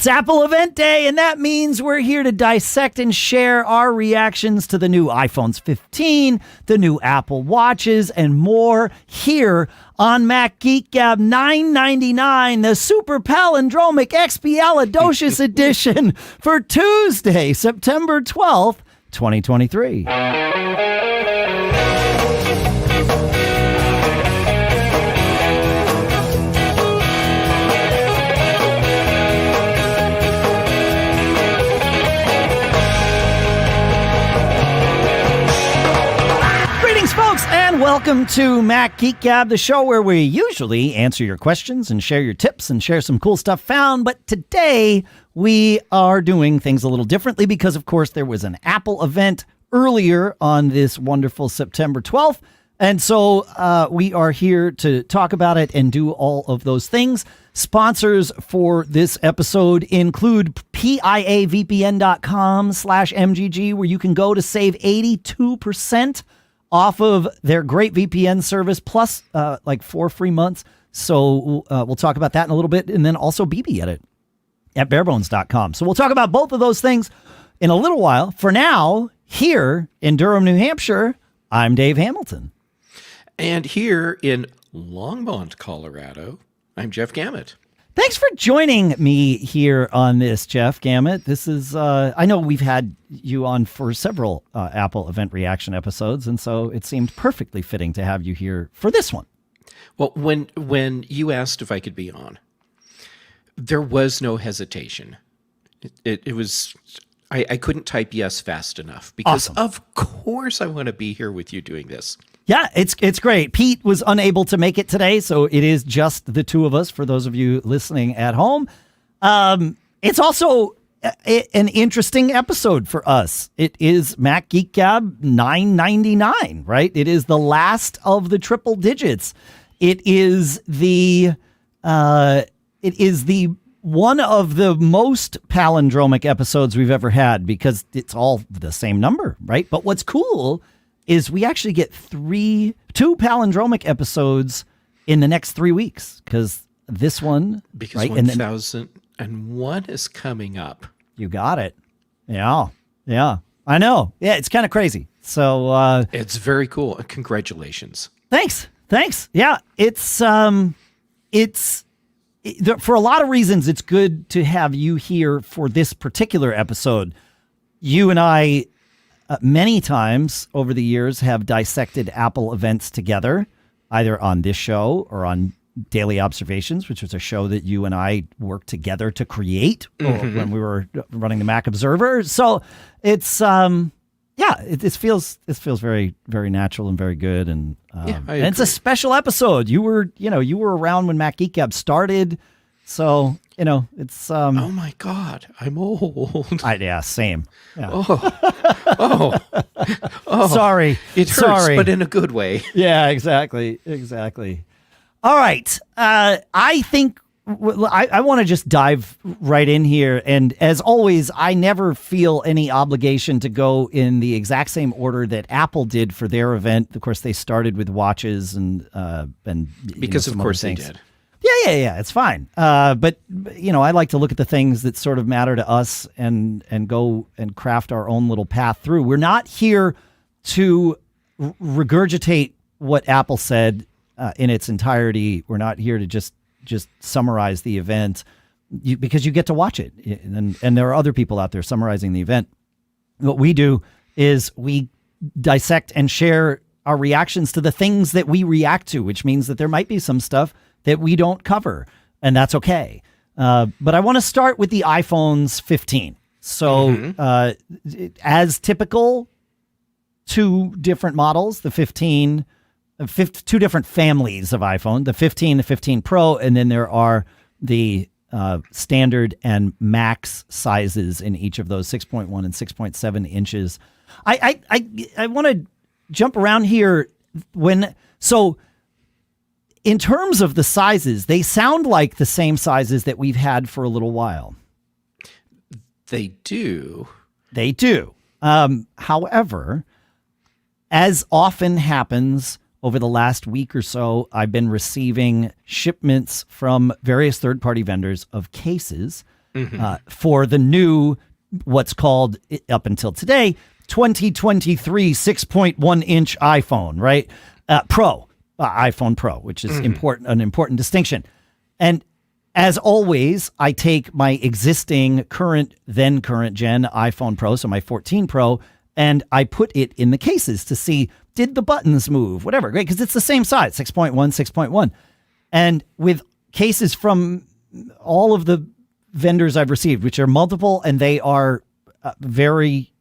It's Apple Event Day, and that means we're here to dissect and share our reactions to the new iPhones 15, the new Apple Watches, and more here on Mac Geek Gab 999, the Super Palindromic Expialidocious Edition for Tuesday, September 12th, 2023. Folks, and welcome to Mac Geek Gab, the show where we usually answer your questions and share your tips and share some cool stuff found. But today we are doing things a little differently because, of course, there was an Apple event earlier on this wonderful September 12th. And so we are here to talk about it and do all of those things. Sponsors for this episode include piavpn.com/MGG, where you can go to save 82% off of their great VPN service, plus like 4 free months. So we'll talk about that in a little bit. And then also BBEdit at barebones.com. So we'll talk about both of those things in a little while. For now, here in Durham, New Hampshire, I'm Dave Hamilton. And here in Longmont, Colorado, I'm Jeff Gamet. Thanks for joining me here on this, Jeff Gamet. This is, I know we've had you on for several Apple event reaction episodes, and so it seemed perfectly fitting to have you here for this one. Well, when you asked if I could be on, there was no hesitation. It was, I couldn't type yes fast enough because Awesome. Of course I want to be here with you doing this. Yeah, it's great. Pete was unable to make it today, so it is just the two of us for those of you listening at home. It's also an interesting episode for us. It is Mac Geek Gab 999, right? It is the last of the triple digits. It is the one of the most palindromic episodes we've ever had because it's all the same number, right? But what's cool is we actually get two palindromic episodes in the next 3 weeks because this one, because right? 1001 is coming up. You got it. Yeah, I know. Yeah, it's kind of crazy. So it's very cool. Congratulations. Thanks. Yeah, it's for a lot of reasons. It's good to have you here for this particular episode. You and I, many times over the years, have dissected Apple events together, either on this show or on Daily Observations, which was a show that you and I worked together to create when we were running the Mac Observer. So it's it feels very, very natural and very good, and it's a special episode. You were around when Mac Geek Gab started, so it's oh my God, I'm old. Yeah, same. Yeah. Oh, sorry. It hurts, but in a good way. Yeah, exactly. All right. I think I want to just dive right in here. And as always, I never feel any obligation to go in the exact same order that Apple did for their event. Of course, they started with watches and because of course they did. Yeah, it's fine. But I like to look at the things that sort of matter to us and go and craft our own little path through. We're not here to regurgitate what Apple said in its entirety. We're not here to just summarize the event because you get to watch it. And there are other people out there summarizing the event. What we do is we dissect and share our reactions to the things that we react to, which means that there might be some stuff that we don't cover, and that's okay. But I want to start with the iPhones 15. So as typical, 2 different models, the 15, 2 different families of iPhone, the 15, the 15 Pro, and then there are the standard and max sizes in each of those, 6.1 and 6.7 inches. I want to jump around here in terms of the sizes, they sound like the same sizes that we've had for a little while. They do. However, as often happens over the last week or so, I've been receiving shipments from various third-party vendors of cases for the new, what's called up until today, 2023 6.1-inch iPhone, right? Pro, iPhone Pro, which is an important distinction. And as always, I take my existing current gen iPhone Pro, so my 14 Pro, and I put it in the cases to see, did the buttons move, whatever, great, because it's the same size, 6.1, 6.1. And with cases from all of the vendors I've received, which are multiple, and they are very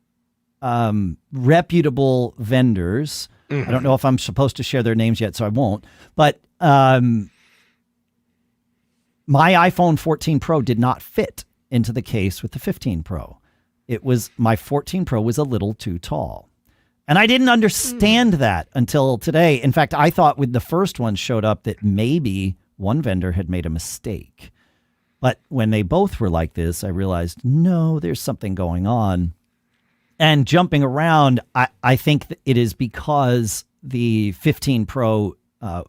reputable vendors. I don't know if I'm supposed to share their names yet, so I won't. But my iPhone 14 Pro did not fit into the case with the 15 Pro. My 14 Pro was a little too tall. And I didn't understand that until today. In fact, I thought when the first one showed up that maybe one vendor had made a mistake. But when they both were like this, I realized, no, there's something going on. And jumping around, I think that it is because the 15 Pro,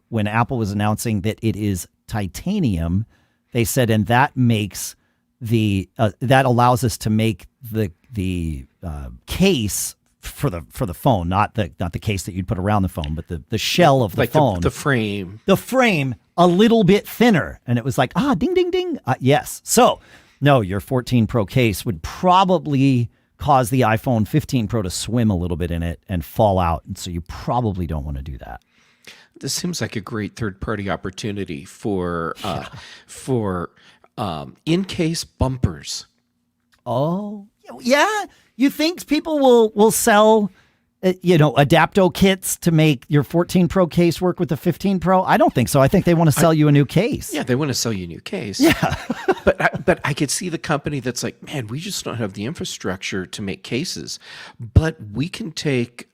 when Apple was announcing that it is titanium, they said, and that makes that allows us to make the case for the phone, not the case that you'd put around the phone, but the shell of the phone, the frame, a little bit thinner. And it was like, ding, ding, ding. Yes. So no, your 14 Pro case would probably cause the iPhone 15 Pro to swim a little bit in it and fall out. And so you probably don't want to do that. This seems like a great third-party opportunity for in-case bumpers. Oh, yeah. You think people will sell, Adapto kits to make your 14 Pro case work with the 15 Pro? I don't think so. I think they want to sell you a new case. Yeah, they want to sell you a new case. Yeah. But I could see the company that's like, man, we just don't have the infrastructure to make cases, but we can take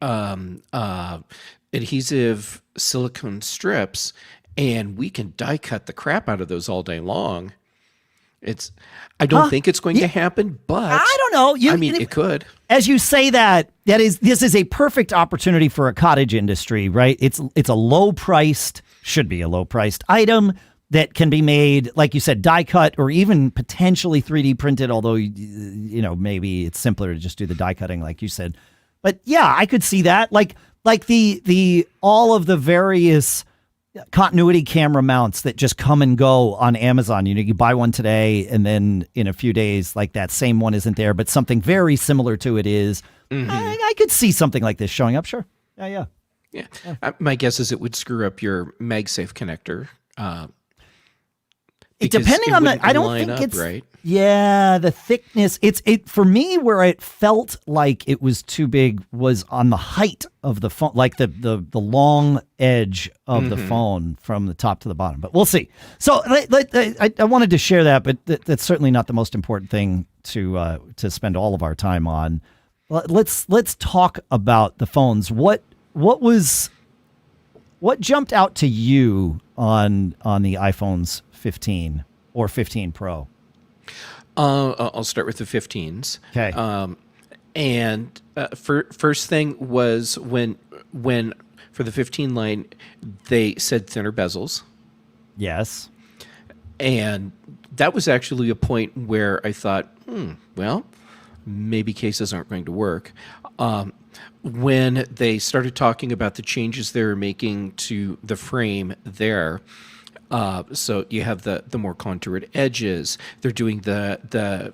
adhesive silicone strips and we can die cut the crap out of those all day long. I don't think it's going to happen, but I don't know. It could. As you say this is a perfect opportunity for a cottage industry, right? It's should be a low priced item that can be made, like you said, die cut or even potentially 3D printed, although, maybe it's simpler to just do the die cutting like you said. But yeah, I could see that. Like the all of the various continuity camera mounts that just come and go on Amazon. You buy one today and then in a few days, like that same one isn't there, but something very similar to it is. I could see something like this showing up. Sure. Yeah. My guess is it would screw up your MagSafe connector. Depending on I don't think it's right. Yeah, the thickness. It for me where it felt like it was too big was on the height of the phone, like the long edge of the phone from the top to the bottom. But we'll see. So I wanted to share that, but that's certainly not the most important thing to spend all of our time on. Let's talk about the phones. What jumped out to you on the iPhones 15 or 15 Pro? I'll start with the 15s. Okay. And first thing was when for the 15 line, they said thinner bezels. Yes. And that was actually a point where I thought, well, maybe cases aren't going to work. When they started talking about the changes they were making to the frame there, so you have the more contoured edges. They're doing the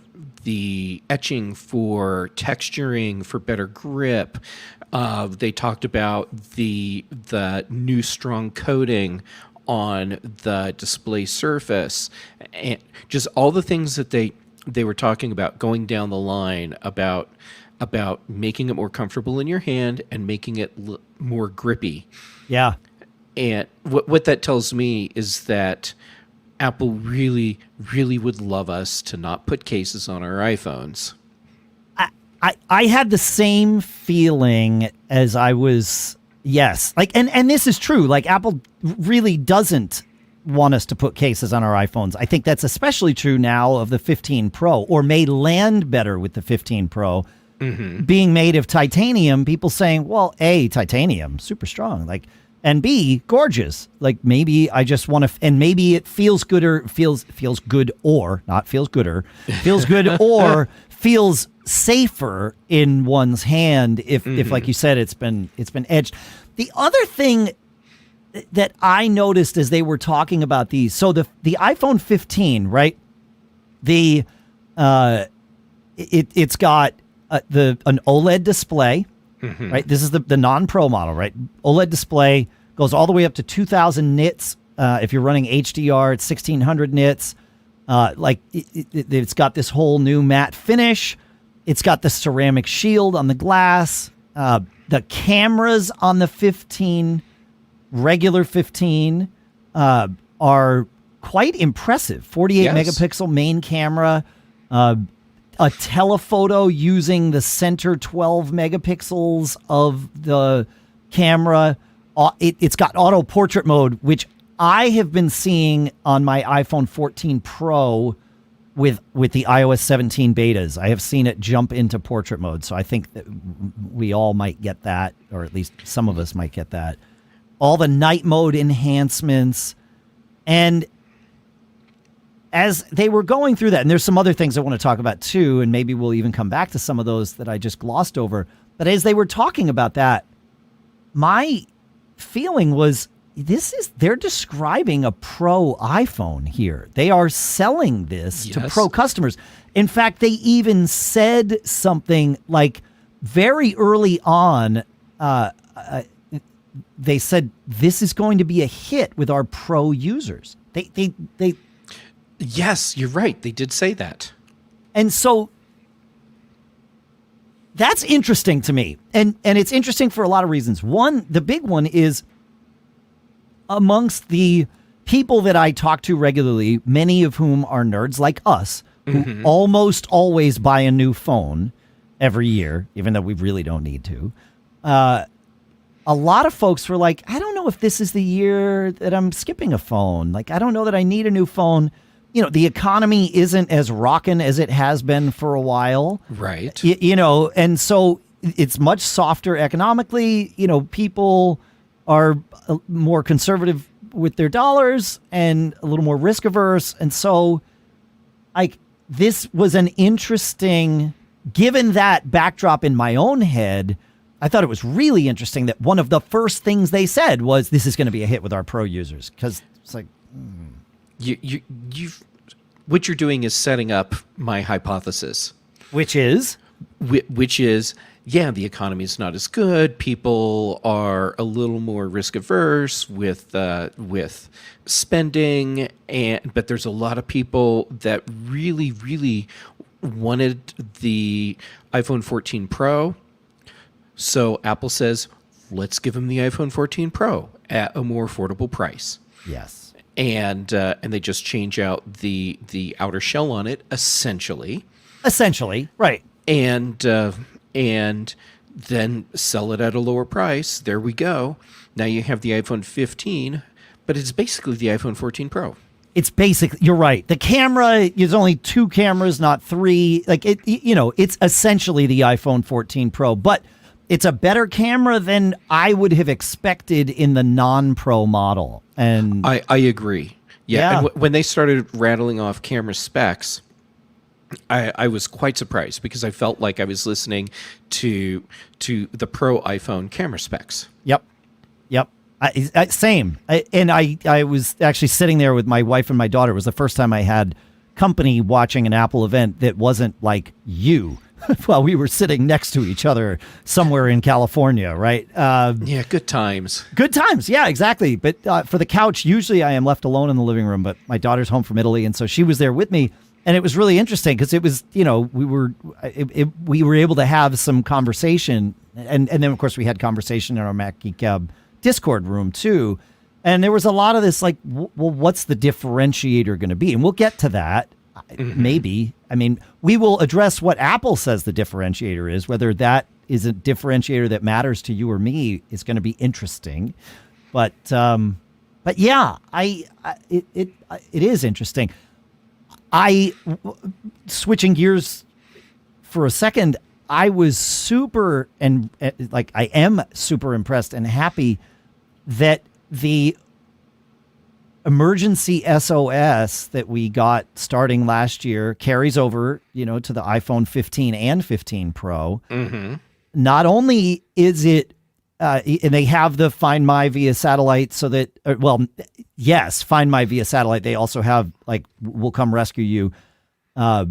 etching for texturing for better grip. They talked about the new strong coating on the display surface, and just all the things that they were talking about going down the line about making it more comfortable in your hand and making it more grippy. Yeah. And what that tells me is that Apple really, really would love us to not put cases on our iPhones. I had the same feeling as I was, yes. And this is true. Like Apple really doesn't want us to put cases on our iPhones. I think that's especially true now of the 15 Pro, or may land better with the 15 Pro. Being made of titanium, people saying, well, titanium, super strong. Like, and B, gorgeous. Like maybe I just want to, and maybe it feels good or feels good or not feels gooder, feels good or feels safer in one's hand if like you said, it's been edged. The other thing that I noticed as they were talking about these, so the iPhone 15, right? It's got an OLED display, right? This is the non-Pro model, right? OLED display goes all the way up to 2,000 nits. If you're running HDR, it's 1,600 nits. It's got this whole new matte finish. It's got the ceramic shield on the glass. The cameras on the 15, regular 15, are quite impressive. 48 megapixel main camera, a telephoto using the center 12 megapixels of the camera. It's got auto portrait mode, which I have been seeing on my iPhone 14 Pro with the iOS 17 betas. I have seen it jump into portrait mode. So I think that we all might get that, or at least some of us might get that. All the night mode enhancements. And as they were going through that, and there's some other things I want to talk about too, and maybe we'll even come back to some of those that I just glossed over. But as they were talking about that, my feeling was they're describing a Pro iPhone here. They are selling this to Pro customers. In fact, they even said something like very early on, they said this is going to be a hit with our Pro users. They Yes, you're right. They did say that. And so that's interesting to me. And it's interesting for a lot of reasons. One, the big one is amongst the people that I talk to regularly, many of whom are nerds like us, who almost always buy a new phone every year, even though we really don't need to. A lot of folks were like, I don't know if this is the year that I'm skipping a phone. Like, I don't know that I need a new phone. You know, the economy isn't as rockin' as it has been for a while. Right. And so it's much softer economically. You know, people are more conservative with their dollars and a little more risk averse. And so, like, this was an interesting, given that backdrop in my own head, I thought it was really interesting that one of the first things they said was this is going to be a hit with our Pro users. Because it's like... What you're doing is setting up my hypothesis, which is, yeah, the economy is not as good. People are a little more risk averse with spending, but there's a lot of people that really, really wanted the iPhone 14 Pro. So Apple says, let's give them the iPhone 14 Pro at a more affordable price. Yes. And they just change out the outer shell on it, essentially, right? And then sell it at a lower price. There we go. Now you have the iPhone 15, but it's basically the iPhone 14 Pro. It's basically, you're right. The camera is only 2 cameras, not 3. Like it's essentially the iPhone 14 Pro, but it's a better camera than I would have expected in the non-Pro model. And I agree. Yeah. And when they started rattling off camera specs, I was quite surprised because I felt like I was listening to the Pro iPhone camera specs. Yep. Same. I was actually sitting there with my wife and my daughter. It was the first time I had company watching an Apple event that wasn't like you. While we were sitting next to each other somewhere in California, right? Yeah, good times. Good times, yeah, exactly. But for the couch, usually I am left alone in the living room, but my daughter's home from Italy, and so she was there with me, and it was really interesting because it was, we were able to have some conversation, and then, of course, we had conversation in our Mac Geek Gab Discord room, too, and there was a lot of this, like, well, what's the differentiator going to be? And we'll get to that. Maybe. I mean, we will address what Apple says the differentiator is. Whether that is a differentiator that matters to you or me is going to be interesting. But yeah, it is interesting. Switching gears for a second, I was super I am super impressed and happy that the emergency SOS that we got starting last year carries over, to the iPhone 15 and 15 Pro. Mm-hmm. Not only is it, and they have the Find My via satellite so that, yes, Find My via satellite. They also have we'll come rescue you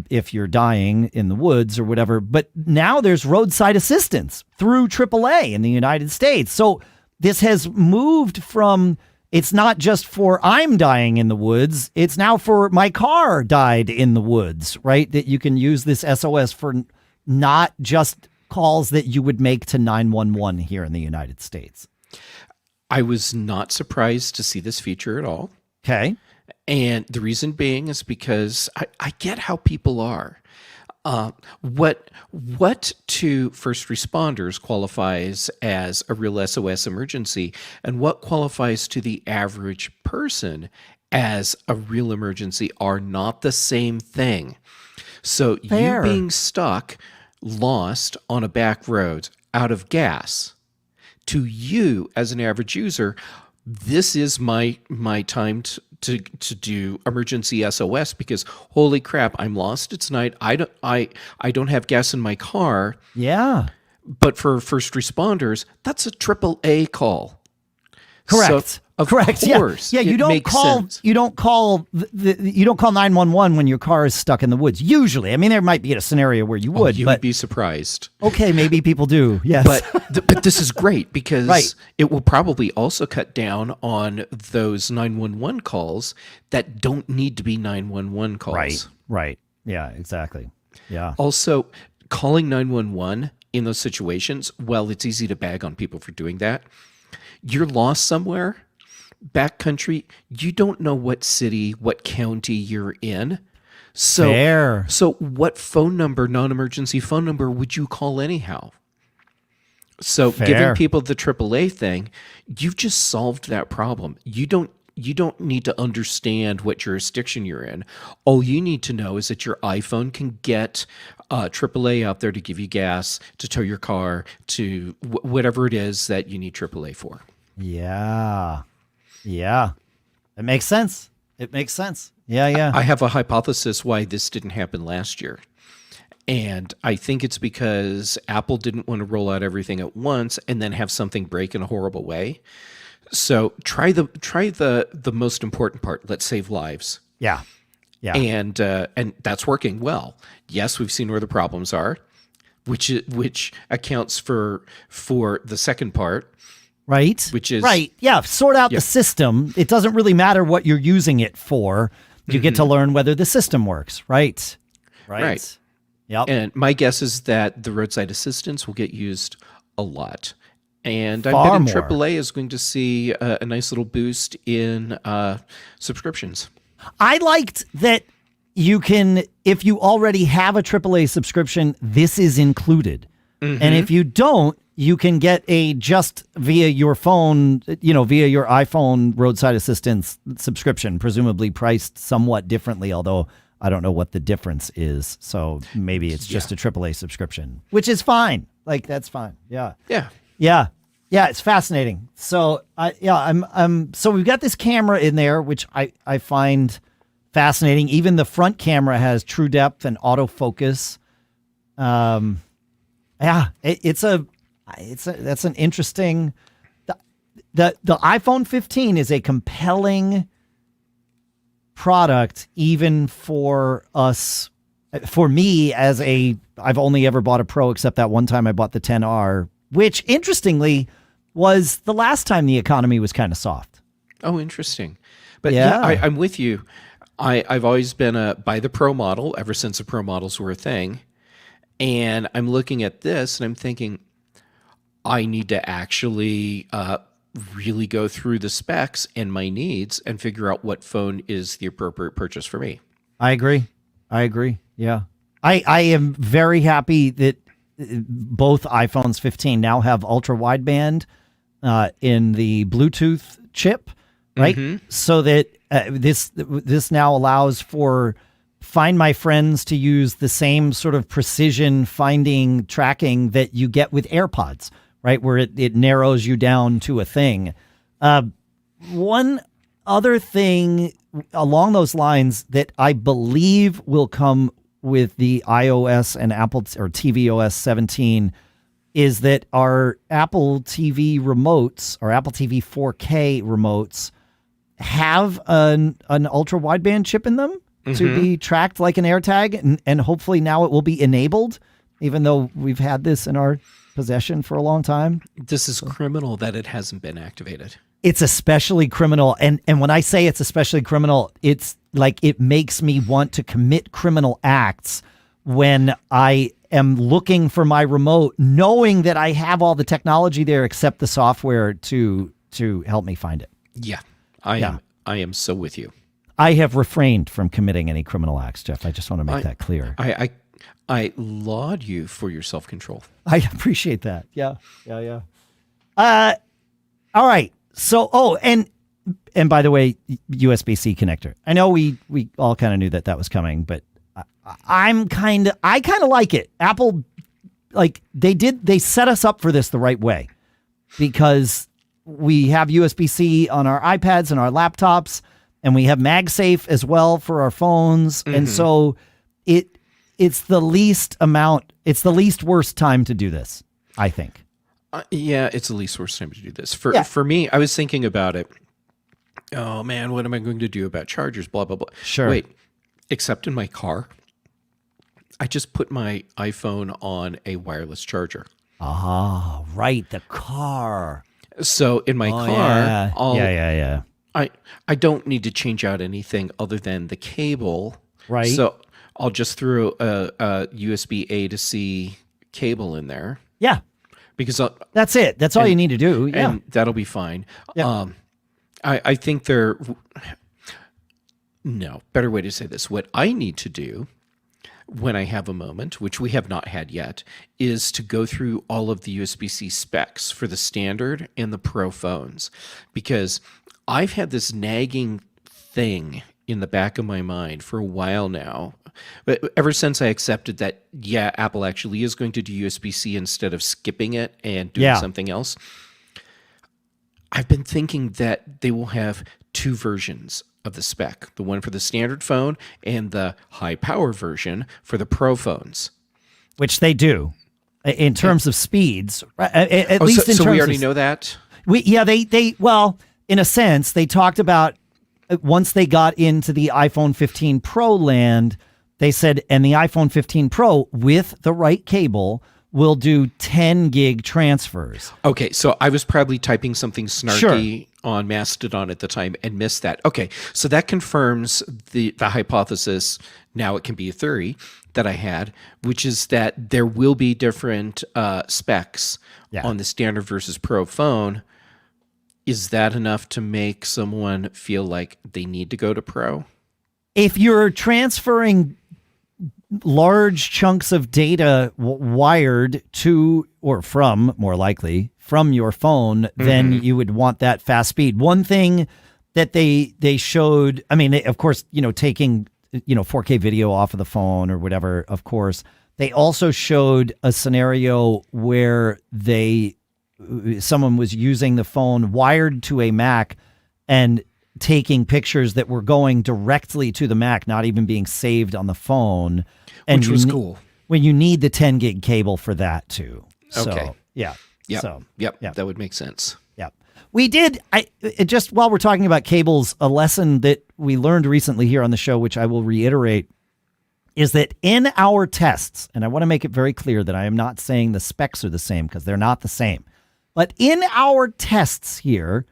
if you're dying in the woods or whatever. But now there's roadside assistance through AAA in the United States. So this has moved from, it's not just for I'm dying in the woods. It's now for my car died in the woods, right? That you can use this SOS for not just calls that you would make to 911 here in the United States. I was not surprised to see this feature at all. Okay. And the reason being is because I get how people are. What to first responders qualifies as a real SOS emergency, and what qualifies to the average person as a real emergency are not the same thing. So Fair. You being stuck, lost on a back road, out of gas, to you as an average user, this is my time to do emergency SOS, because holy crap, I'm lost. It's night. I don't have gas in my car. Yeah. But for first responders, that's a AAA call. Correct. So, of Correct. course. Yeah. You don't call. You don't call. You don't call 911 when your car is stuck in the woods. Usually, I mean, there might be a scenario where you would. You but, would be surprised. Okay, maybe people do. Yes. But this is great because Right. it will probably also cut down on those 911 calls that don't need to be 911 calls. Right. Right. Yeah. Exactly. Yeah. Also, calling 911 in those situations, well, it's easy to bag on people for doing that. You're lost somewhere, backcountry, you don't know what city, what county you're in. Fair. So what phone number, non-emergency phone number, would you call anyhow? So Fair. giving people the AAA thing, you've just solved that problem. You don't need to understand what jurisdiction you're in. All you need to know is that your iPhone can get AAA out there to give you gas, to tow your car, to whatever it is that you need AAA for. Yeah. Yeah. It makes sense. It makes sense. Yeah. Yeah. I have a hypothesis why this didn't happen last year. And I think it's because Apple didn't want to roll out everything at once and then have something break in a horrible way. So try the most important part. Let's save lives. Yeah. Yeah. And that's working well. Yes, we've seen where the problems are, which accounts for the second part. Right. Which is right. Yeah. Sort out the system. It doesn't really matter what you're using it for. You get to learn whether the system works. Right. Right. Yep. And my guess is that the roadside assistance will get used a lot. And Far I'm betting more. AAA is going to see a nice little boost in subscriptions. I liked that you can, if you already have a AAA subscription, this is included. And if you don't, you can get a just via your phone, via your iPhone roadside assistance subscription, presumably priced somewhat differently, although I don't know what the difference is. So maybe it's just a AAA subscription, which is fine. That's fine. Yeah. Yeah. Yeah. Yeah. It's fascinating. So so we've got this camera in there, which I find fascinating. Even the front camera has true depth and autofocus. That's an interesting, the iPhone 15 is a compelling product, even for us, for me I've only ever bought a Pro except that one time I bought the 10R, which interestingly was the last time the economy was kind of soft. Oh, interesting. But I'm with you. I've always been a buy the Pro model ever since the Pro models were a thing. And I'm looking at this and I'm thinking, I need to actually really go through the specs and my needs and figure out what phone is the appropriate purchase for me. I agree. Yeah. I am very happy that both iPhones 15 now have ultra wideband in the Bluetooth chip, right? So that this now allows for Find My Friends to use the same sort of precision finding tracking that you get with AirPods, right? Where it narrows you down to a thing. One other thing along those lines that I believe will come with the iOS and Apple or tvOS 17 is that our Apple TV remotes, or Apple TV 4K remotes, have an ultra wideband chip in them to be tracked like an AirTag, and hopefully now it will be enabled, even though we've had this in our possession for a long time. This is criminal that it hasn't been activated. It's especially criminal. And when I say it's especially criminal, it's like it makes me want to commit criminal acts when I am looking for my remote, knowing that I have all the technology there except the software to help me find it. Yeah, I am so with you. I have refrained from committing any criminal acts, Jeff. I just want to make that clear. I laud you for your self-control. I appreciate that. Yeah. All right. So, and by the way, USB-C connector. I know we all kind of knew that was coming, but I kind of like it. Apple, like they set us up for this the right way, because we have USB-C on our iPads and our laptops, and we have MagSafe as well for our phones. And so it's the least worst time to do this, I think. Yeah, it's the least worst time to do this. For me, I was thinking about it. Oh man, what am I going to do about chargers? Blah, blah, blah. Sure. Wait, except in my car, I just put my iPhone on a wireless charger. Ah, right, the car. So in my car, yeah. I don't need to change out anything other than the cable. Right. So I'll just throw a USB A to C cable in there. Yeah. Because that's it. That's all you need to do. Yeah. And that'll be fine. Yeah. I think better way to say this. What I need to do when I have a moment, which we have not had yet, is to go through all of the USB-C specs for the standard and the Pro phones. Because I've had this nagging thing in the back of my mind for a while now. But ever since I accepted that, Apple actually is going to do USB-C instead of skipping it and doing something else, I've been thinking that they will have two versions of the spec, the one for the standard phone and the high power version for the Pro phones. Which they do in terms of speeds, at least in terms of... So we already know that? Well, in a sense, they talked about once they got into the iPhone 15 Pro land, they said, and the iPhone 15 Pro with the right cable will do 10 gig transfers. Okay, so I was probably typing something snarky on Mastodon at the time and missed that. Okay, so that confirms the hypothesis, now it can be a theory, that I had, which is that there will be different specs on the standard versus Pro phone. Is that enough to make someone feel like they need to go to Pro? If you're transferring large chunks of data wired to or from, more likely, from your phone, then you would want that fast speed. One thing that they showed, I mean, of course, taking 4K video off of the phone or whatever, of course, they also showed a scenario where someone was using the phone wired to a Mac and taking pictures that were going directly to the Mac, not even being saved on the phone. And which was cool. When you need the 10 gig cable for that too. So, okay. Yeah. Yep. So, yep. That would make sense. Yeah. We did, just while we're talking about cables, a lesson that we learned recently here on the show, which I will reiterate, is that in our tests, and I want to make it very clear that I am not saying the specs are the same because they're not the same, but in our tests here,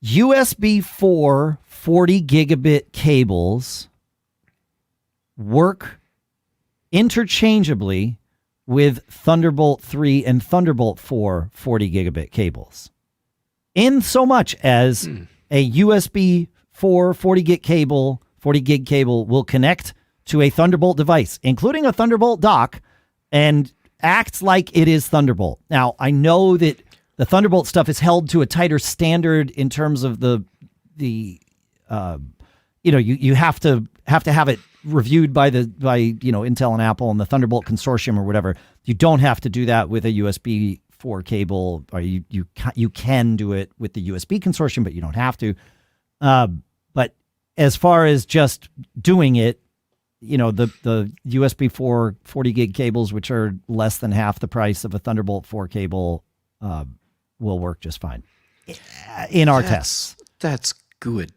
USB4 40 gigabit cables work interchangeably with Thunderbolt 3 and Thunderbolt 4 40 gigabit cables. In so much as a USB4 40 gig cable will connect to a Thunderbolt device, including a Thunderbolt dock, and act like it is Thunderbolt. Now, I know that the Thunderbolt stuff is held to a tighter standard in terms of you have to have it reviewed by Intel and Apple and the Thunderbolt consortium or whatever. You don't have to do that with a USB 4 cable, or you can do it with the USB consortium, but you don't have to. But as far as just doing it, the USB4 40 gig cables, which are less than half the price of a Thunderbolt 4 cable, will work just fine in our tests. That's good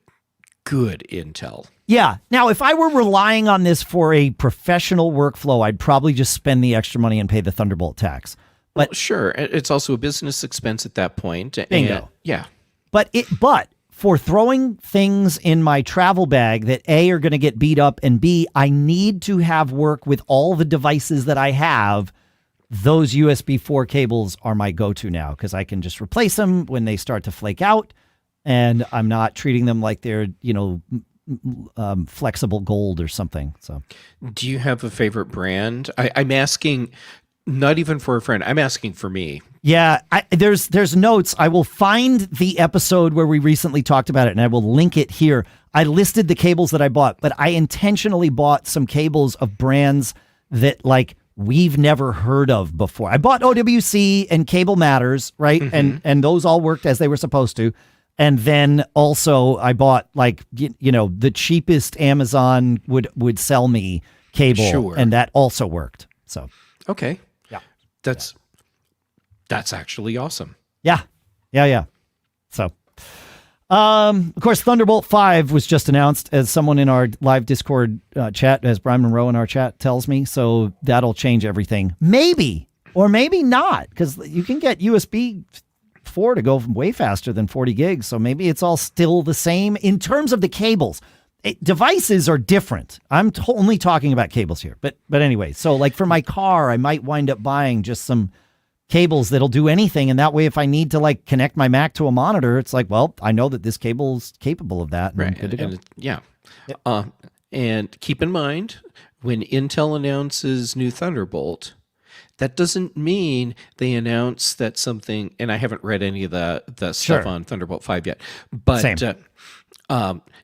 intel. Yeah. Now, if I were relying on this for a professional workflow, I'd probably just spend the extra money and pay the Thunderbolt tax. But well, sure, it's also a business expense at that point. Bingo. And, yeah. But for throwing things in my travel bag that A, are going to get beat up, and B, I need to have work with all the devices that I have, those USB 4 cables are my go-to now, because I can just replace them when they start to flake out, and I'm not treating them like they're, flexible gold or something. So, do you have a favorite brand? I'm asking not even for a friend. I'm asking for me. Yeah, there's notes. I will find the episode where we recently talked about it, and I will link it here. I listed the cables that I bought, but I intentionally bought some cables of brands that we've never heard of before. I bought OWC and Cable Matters, right? Mm-hmm. And those all worked as they were supposed to. And then also I bought the cheapest Amazon would sell me cable, sure. And that also worked. So okay, yeah, that's actually awesome. Yeah. So, of course, Thunderbolt 5 was just announced, as someone in our live Discord chat, as Brian Monroe in our chat tells me. So that'll change everything. Maybe, or maybe not, because you can get USB 4 to go way faster than 40 gigs. So maybe it's all still the same in terms of the cables. Devices are different. I'm only talking about cables here. But anyway, so for my car, I might wind up buying just some cables that'll do anything, and that way if I need to connect my Mac to a monitor, it's well, I know that this cable's capable of that, and right? I'm good to go. Yeah. Yep. And keep in mind, when Intel announces new Thunderbolt, that doesn't mean they announce that something. And I haven't read any of the stuff on Thunderbolt 5 yet, but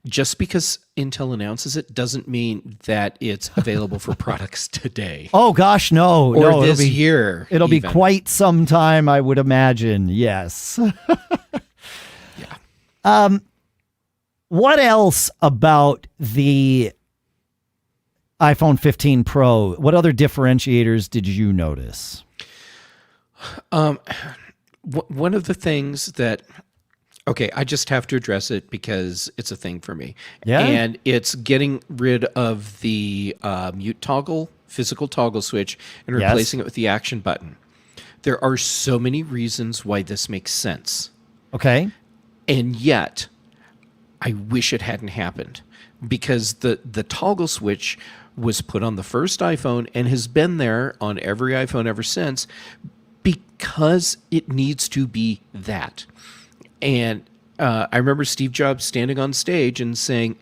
just because Intel announces it doesn't mean that it's available for products today. Oh gosh, no, or this year. It'll be quite some time, I would imagine. Yes. Yeah. What else about the iPhone 15 Pro? What other differentiators did you notice? One of the things that, okay, I just have to address it because it's a thing for me. Yeah. And it's getting rid of the mute toggle, physical toggle switch, and replacing it with the action button. There are so many reasons why this makes sense. Okay. And yet, I wish it hadn't happened, because the toggle switch was put on the first iPhone and has been there on every iPhone ever since, because it needs to be that. And I remember Steve Jobs standing on stage and saying,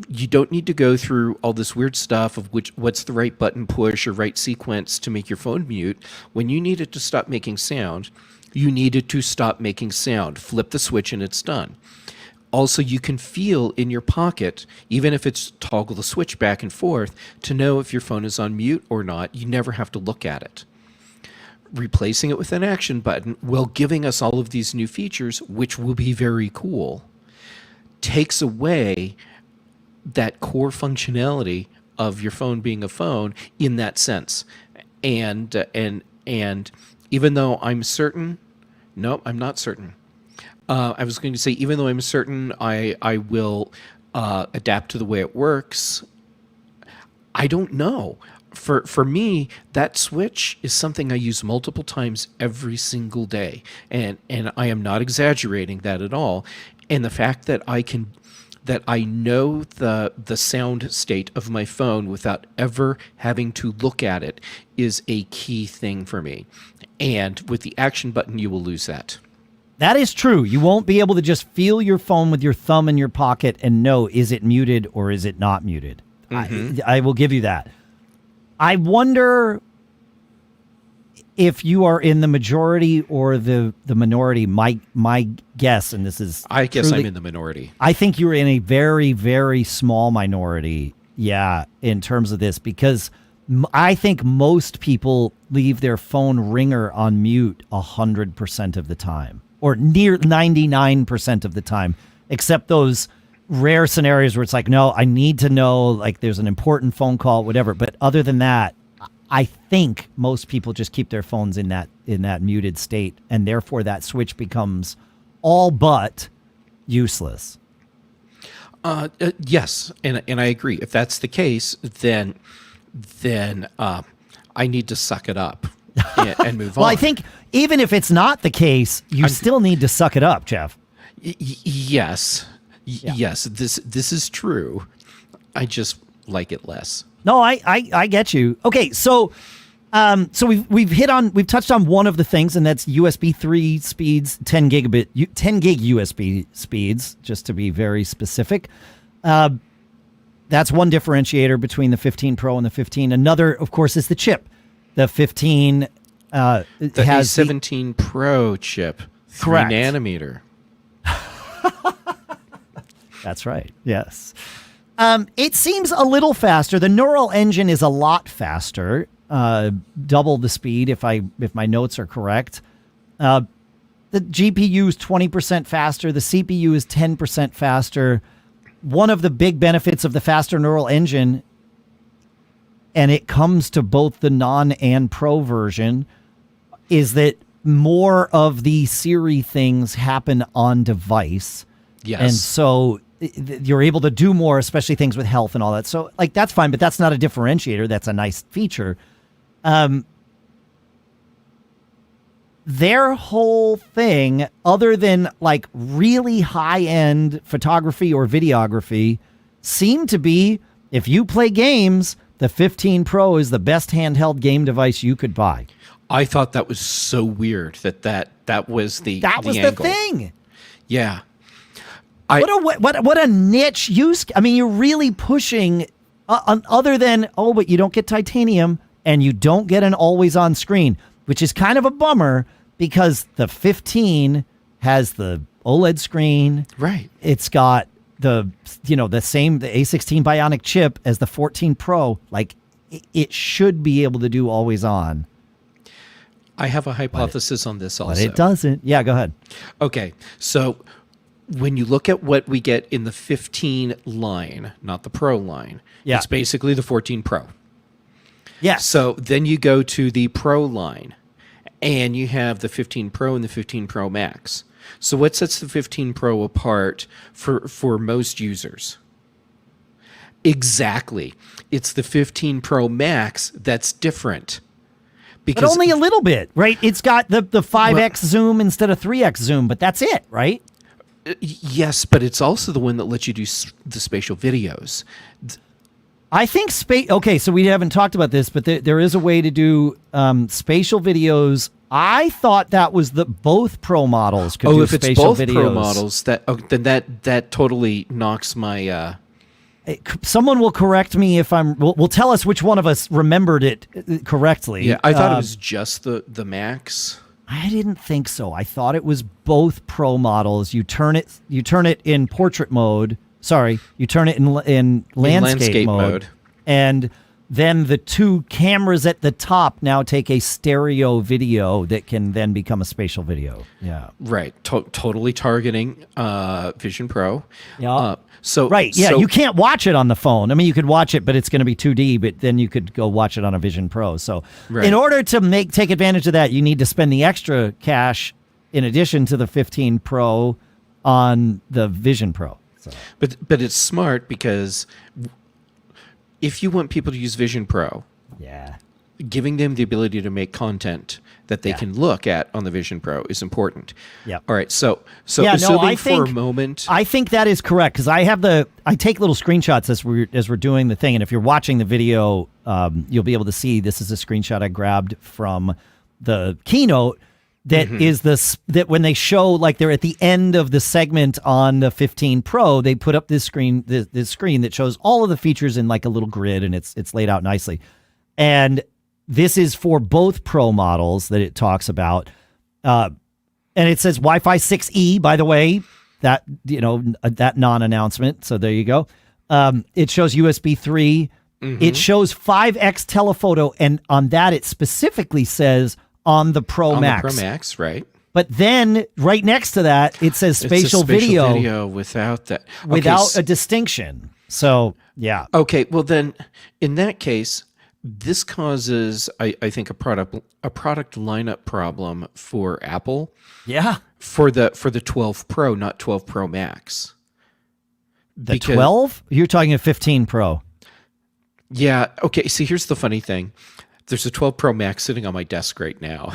you don't need to go through all this weird stuff of what's the right button push or right sequence to make your phone mute. When you need it to stop making sound, you need it to stop making sound. Flip the switch and it's done. Also, you can feel in your pocket, even if it's toggle the switch back and forth, to know if your phone is on mute or not. You never have to look at it. Replacing it with an action button, while giving us all of these new features, which will be very cool, takes away that core functionality of your phone being a phone in that sense. And even though I'm certain, no, I'm not certain. I was going to say, even though I'm certain I will adapt to the way it works, I don't know. For me, that switch is something I use multiple times every single day, and I am not exaggerating that at all. And the fact that I know the sound state of my phone without ever having to look at it is a key thing for me. And with the action button, you will lose that. That is true. You won't be able to just feel your phone with your thumb in your pocket and know, is it muted or is it not muted? Mm-hmm. I will give you that. I wonder if you are in the majority or the minority. My guess, and this is... I guess I'm in the minority. I think you're in a very, very small minority, in terms of this, because I think most people leave their phone ringer on mute 100% of the time, or near 99% of the time, except those rare scenarios where it's like, no, I need to know, like there's an important phone call, whatever. But other than that, I think most people just keep their phones in that muted state, and therefore that switch becomes all but useless. Yes, and I agree. If that's the case, then I need to suck it up and move on. Well, I think even if it's not the case, you still need to suck it up, Jeff. Yes. Yeah. Yes, this is true. I just like it less. No, I get you. Okay, so we've touched on one of the things, and that's USB 3 speeds, 10 gig USB speeds, just to be very specific. That's one differentiator between the 15 Pro and the 15. Another, of course, is the chip. The 15 The has A17 Pro chip, 3 Correct. nanometer. That's right. Yes. It seems a little faster. The neural engine is a lot faster, double the speed if my notes are correct. The GPU is 20% faster. The CPU is 10% faster. One of the big benefits of the faster neural engine, and it comes to both the non and pro version, is that more of the Siri things happen on device. Yes. And so you're able to do more, especially things with health and all that. So, like, that's fine, but that's not a differentiator. That's a nice feature. Their whole thing, other than, like, really high-end photography or videography, seemed to be, if you play games, the 15 Pro is the best handheld game device you could buy. I thought that was so weird that was the angle. Thing. Yeah. What a niche use. I mean, you're really pushing other than, but you don't get titanium and you don't get an always on screen, which is kind of a bummer because the 15 has the OLED screen. Right. It's got the A16 Bionic chip as the 14 Pro. Like it should be able to do always on. I have a hypothesis on this also. But it doesn't. Yeah, go ahead. Okay. So when you look at what we get in the 15 line, not the Pro line, it's basically the 14 Pro. Yeah. So then you go to the Pro line, and you have the 15 Pro and the 15 Pro Max. So what sets the 15 Pro apart for most users? Exactly. It's the 15 Pro Max that's different. But only a little bit, right? It's got the 5x zoom instead of 3x zoom, but that's it, right? Yes, but it's also the one that lets you do the spatial videos. I think okay, so we haven't talked about this, but there is a way to do spatial videos. I thought that was both Pro models could do spatial videos. Oh, if it's both Pro models, then that totally knocks my... Someone will correct me if will tell us which one of us remembered it correctly. Yeah, I thought it was just the Max. I didn't think so. I thought it was both Pro models. You turn it in portrait mode. Sorry, you turn it in landscape mode. And then the two cameras at the top now take a stereo video that can then become a spatial video. Yeah. Right. Totally targeting Vision Pro. Yeah. You can't watch it on the phone. I mean, you could watch it, but it's going to be 2D, but then you could go watch it on a Vision Pro. So in order to take advantage of that, you need to spend the extra cash in addition to the 15 Pro on the Vision Pro. So. But it's smart because if you want people to use Vision Pro, giving them the ability to make content that they can look at on the Vision Pro is important. Yeah. All right. So assuming for a moment, I think that is correct because I take little screenshots as we're doing the thing, and if you're watching the video, you'll be able to see this is a screenshot I grabbed from the keynote. That is that when they show, like, they're at the end of the segment on the 15 Pro, they put up this screen that shows all of the features in like a little grid, and it's laid out nicely. And this is for both Pro models that it talks about. And it says Wi-Fi 6E, by the way, that non-announcement. So there you go. It shows USB 3 it shows 5x telephoto, and on that it specifically says on the Pro Max. On the Pro Max, right. But then right next to that, it says spatial video without that. Without a distinction. So, yeah. Okay, well then, in that case, this causes, I think, a product lineup problem for Apple. Yeah. For the 12 Pro, not 12 Pro Max. The 12? You're talking a 15 Pro. Yeah. Okay. See, here's the funny thing. There's a 12 Pro Max sitting on my desk right now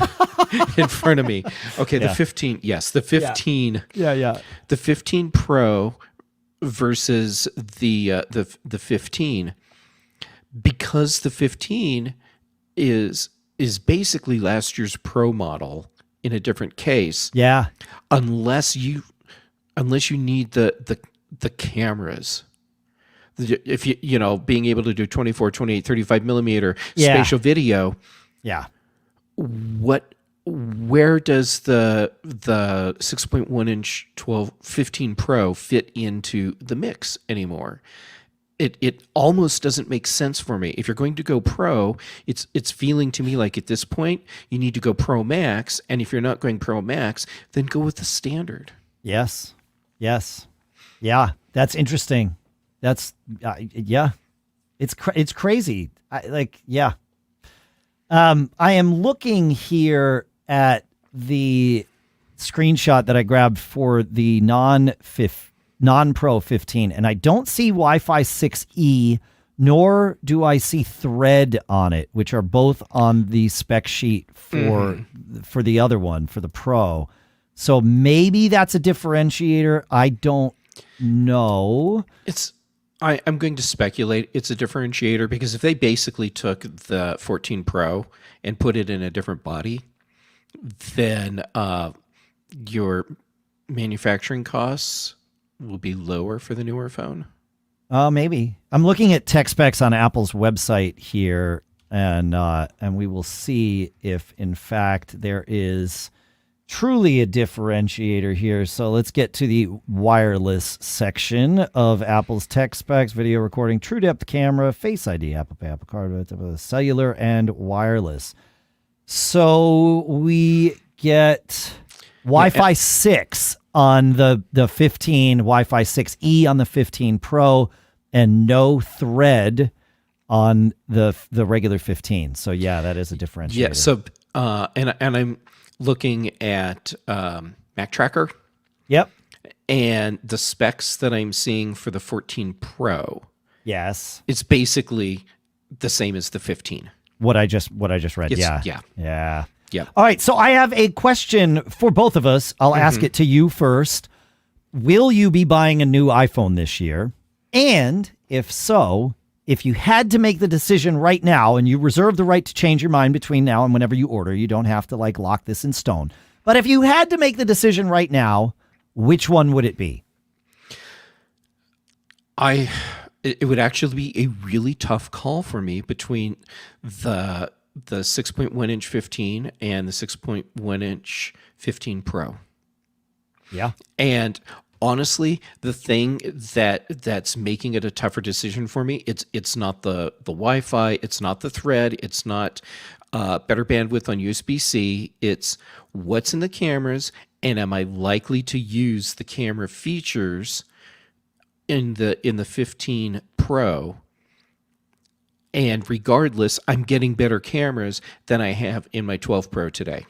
in front of me. Okay. The 15. Yes. The 15. Yeah. The 15 Pro versus the 15, because the 15 is basically last year's Pro model in a different case. Yeah. Unless you need the cameras. If you being able to do 24, 28, 35 millimeter spatial video. Yeah. Where does the 6.1 inch 15 Pro fit into the mix anymore? It almost doesn't make sense for me. If you're going to go Pro, it's feeling to me like at this point you need to go Pro Max, and if you're not going Pro Max, then go with the standard. Yes. Yeah, that's interesting. That's yeah. It's crazy. I am looking here at the screenshot that I grabbed for the non-Pro 15, and I don't see Wi-Fi 6E, nor do I see Thread on it, which are both on the spec sheet for the other one, for the Pro. So maybe that's a differentiator. I don't know. I'm going to speculate it's a differentiator, because if they basically took the 14 Pro and put it in a different body, then your manufacturing costs will be lower for the newer phone. Maybe. I'm looking at tech specs on Apple's website here, and we will see if, in fact, there is truly a differentiator here. So let's get to the wireless section of Apple's tech specs: video recording, true depth camera, Face ID, Apple Pay, Apple Card, cellular, and wireless. So we get Wi-Fi 6 on the 15, Wi-Fi 6E on the 15 Pro, and no Thread on the regular 15. So yeah, that is a differentiator. Yeah. So and I'm looking at Mac Tracker. Yep. And the specs that I'm seeing for the 14 Pro. Yes. It's basically the same as the 15. What I just read. Yeah. All right. So I have a question for both of us. I'll ask it to you first. Will you be buying a new iPhone this year? And if so, if you had to make the decision right now, and you reserve the right to change your mind between now and whenever you order, you don't have to lock this in stone. But if you had to make the decision right now, which one would it be? It would actually be a really tough call for me between the 6.1 inch 15 and the 6.1 inch 15 Pro. Yeah. And honestly, the thing that's making it a tougher decision for me, it's not the Wi-Fi, it's not the Thread, it's not better bandwidth on USB-C. It's what's in the cameras, and am I likely to use the camera features in the 15 Pro? And regardless, I'm getting better cameras than I have in my 12 Pro today.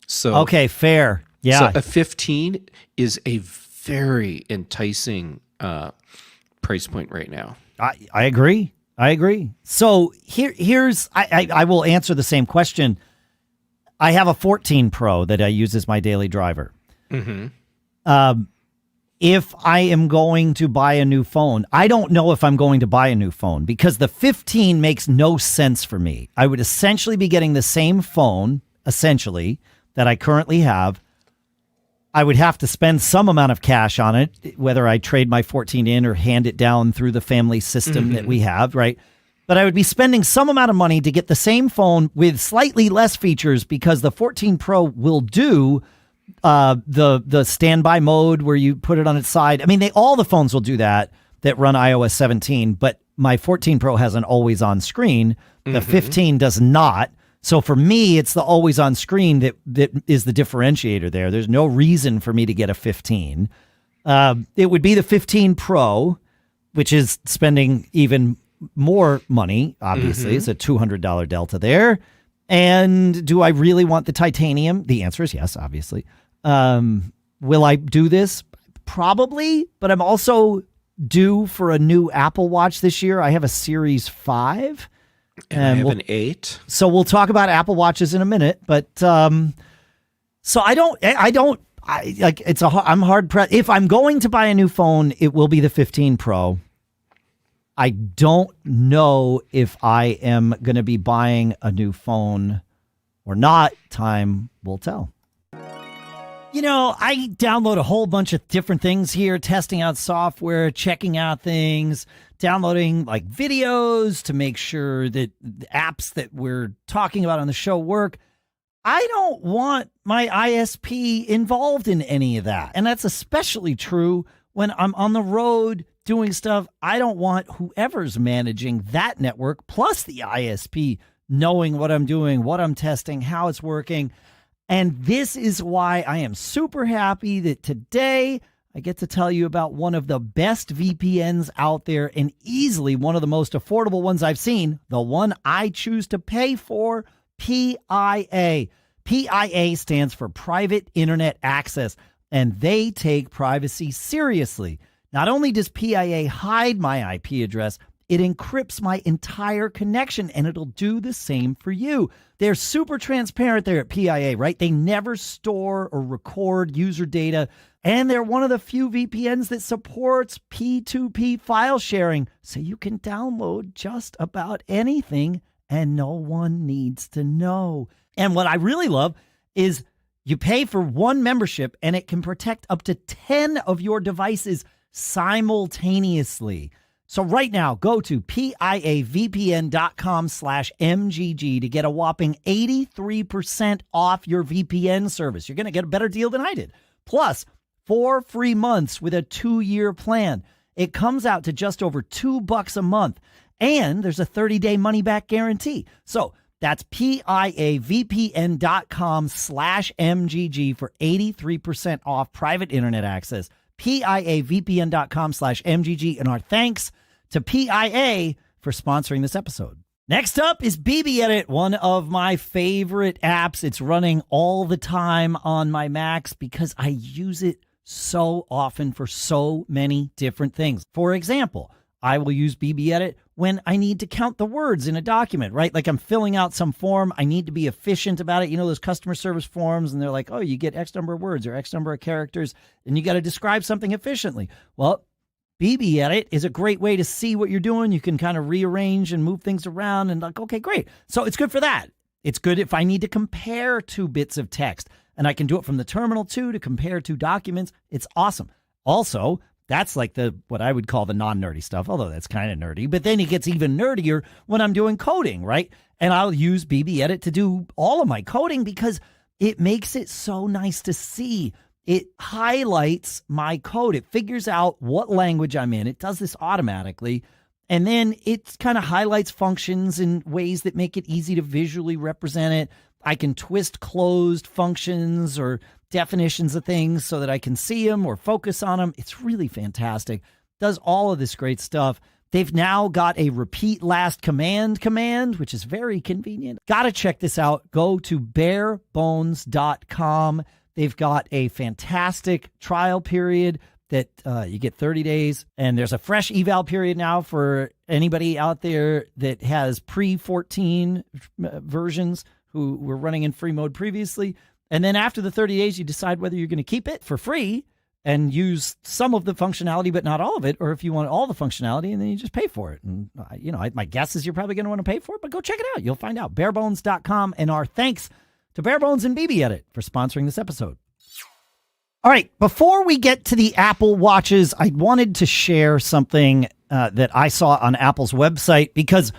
So okay, fair. Yeah. So a 15 is a very enticing price point right now. I agree. So here's I will answer the same question. I have a 14 Pro that I use as my daily driver. If I am going to buy a new phone, I don't know if I'm going to buy a new phone, because the 15 makes no sense for me. I would essentially be getting the same phone, that I currently have. I would have to spend some amount of cash on it, whether I trade my 14 in or hand it down through the family system that we have, right? But I would be spending some amount of money to get the same phone with slightly less features, because the 14 Pro will do the standby mode where you put it on its side. I mean, all the phones will do that run iOS 17, but my 14 Pro has an always on screen. The 15 does not. So for me, it's the always on screen that is the differentiator there. There's no reason for me to get a 15. It would be the 15 Pro, which is spending even more money, obviously. It's a $200 delta there. And do I really want the titanium? The answer is yes, obviously. Will I do this? Probably, but I'm also due for a new Apple Watch this year. I have a Series 5. And I have an 8. So we'll talk about Apple Watches in a minute, but so I'm hard pressed. If I'm going to buy a new phone, it will be the 15 Pro. I don't know if I am going to be buying a new phone or not. Time will tell. You know, I download a whole bunch of different things here, testing out software, checking out things, downloading like videos to make sure that the apps that we're talking about on the show work. I don't want my ISP involved in any of that. And that's especially true when I'm on the road doing stuff. I don't want whoever's managing that network plus the ISP knowing what I'm doing, what I'm testing, how it's working. And this is why I am super happy that today I get to tell you about one of the best VPNs out there and easily one of the most affordable ones I've seen, the one I choose to pay for, PIA. PIA stands for Private Internet Access, and they take privacy seriously. Not only does PIA hide my IP address, it encrypts my entire connection, and it'll do the same for you. They're super transparent there at PIA, right? They never store or record user data, and they're one of the few VPNs that supports P2P file sharing, so you can download just about anything, and no one needs to know. And what I really love is you pay for one membership, and it can protect up to 10 of your devices simultaneously. So right now, go to piavpn.com/MGG to get a whopping 83% off your VPN service. You're going to get a better deal than I did. Plus, 4 free months with a 2-year plan. It comes out to just over $2 a month. And there's a 30-day money-back guarantee. So that's piavpn.com/MGG for 83% off private internet access. piavpn.com/MGG, and our thanks to PIA for sponsoring this episode. Next up is BBEdit, one of my favorite apps. It's running all the time on my Macs because I use it so often for so many different things. For example, I will use BBEdit when I need to count the words in a document, right? Like I'm filling out some form. I need to be efficient about it. You know, those customer service forms, and they're like, oh, you get X number of words or X number of characters, and you got to describe something efficiently. Well, BBEdit is a great way to see what you're doing. You can kind of rearrange and move things around and like, okay, great. So it's good for that. It's good if I need to compare 2 bits of text, and I can do it from the terminal too to compare 2 documents. It's awesome. Also, that's like what I would call the non-nerdy stuff, although that's kind of nerdy. But then it gets even nerdier when I'm doing coding, right? And I'll use BBEdit to do all of my coding because it makes it so nice to see. It highlights my code. It figures out what language I'm in. It does this automatically. And then it kind of highlights functions in ways that make it easy to visually represent it. I can twist closed functions or definitions of things so that I can see them or focus on them. It's really fantastic. Does all of this great stuff. They've now got a repeat last command, which is very convenient. Got to check this out. Go to barebones.com. They've got a fantastic trial period that you get 30 days. And there's a fresh eval period now for anybody out there that has pre-14 versions who were running in free mode previously. And then after the 30 days, you decide whether you're going to keep it for free and use some of the functionality, but not all of it, or if you want all the functionality, and then you just pay for it. And, my guess is you're probably going to want to pay for it, but go check it out. You'll find out. Barebones.com. And our thanks to Barebones and BBEdit for sponsoring this episode. All right, before we get to the Apple Watches, I wanted to share something that I saw on Apple's website, because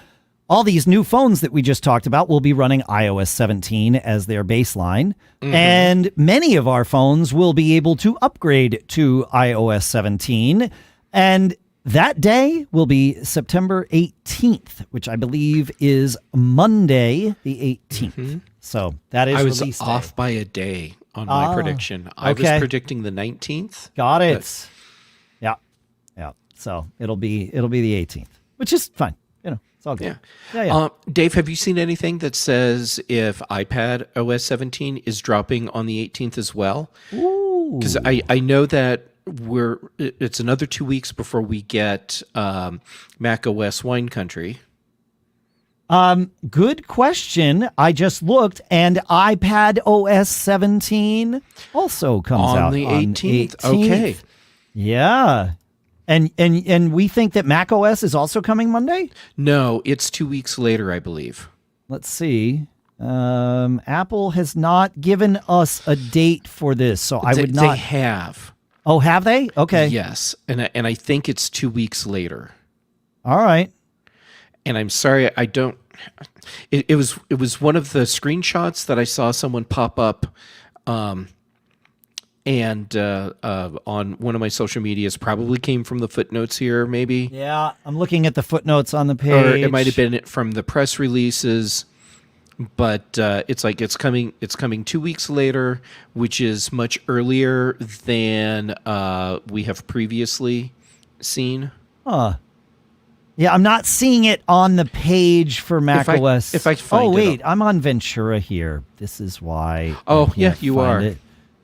all these new phones that we just talked about will be running iOS 17 as their baseline. Mm-hmm. And many of our phones will be able to upgrade to iOS 17. And That day will be September 18th, which I believe is Monday the 18th. So that is I was release day. off by a day on my prediction. I was predicting the 19th. Got it. Yeah. So it'll be the 18th, which is fine. It's all good. Yeah. Dave, have you seen anything that says if iPadOS 17 is dropping on the 18th as well? Because I know that it's another 2 weeks before we get macOS Wine Country. Good question. I just looked, and iPadOS 17 also comes out on the 18th. Okay. Yeah. And we think that macOS is also coming Monday? No, it's 2 weeks later, I believe. Let's see. Apple has not given us a date for this, so I would not. They have. Oh, have they? Okay. Yes, and I think it's 2 weeks later. All right. And I'm sorry, I don't. It was one of the screenshots that I saw someone pop up, and on one of my social medias, probably came from the footnotes here, maybe. Yeah, I'm looking at the footnotes on the page. Or it might have been from the press releases. But it's coming 2 weeks later, which is much earlier than we have previously seen. Yeah, I'm not seeing it on the page for macOS. If I find oh wait, I'm on Ventura here. This is why. Oh yeah, you are. It.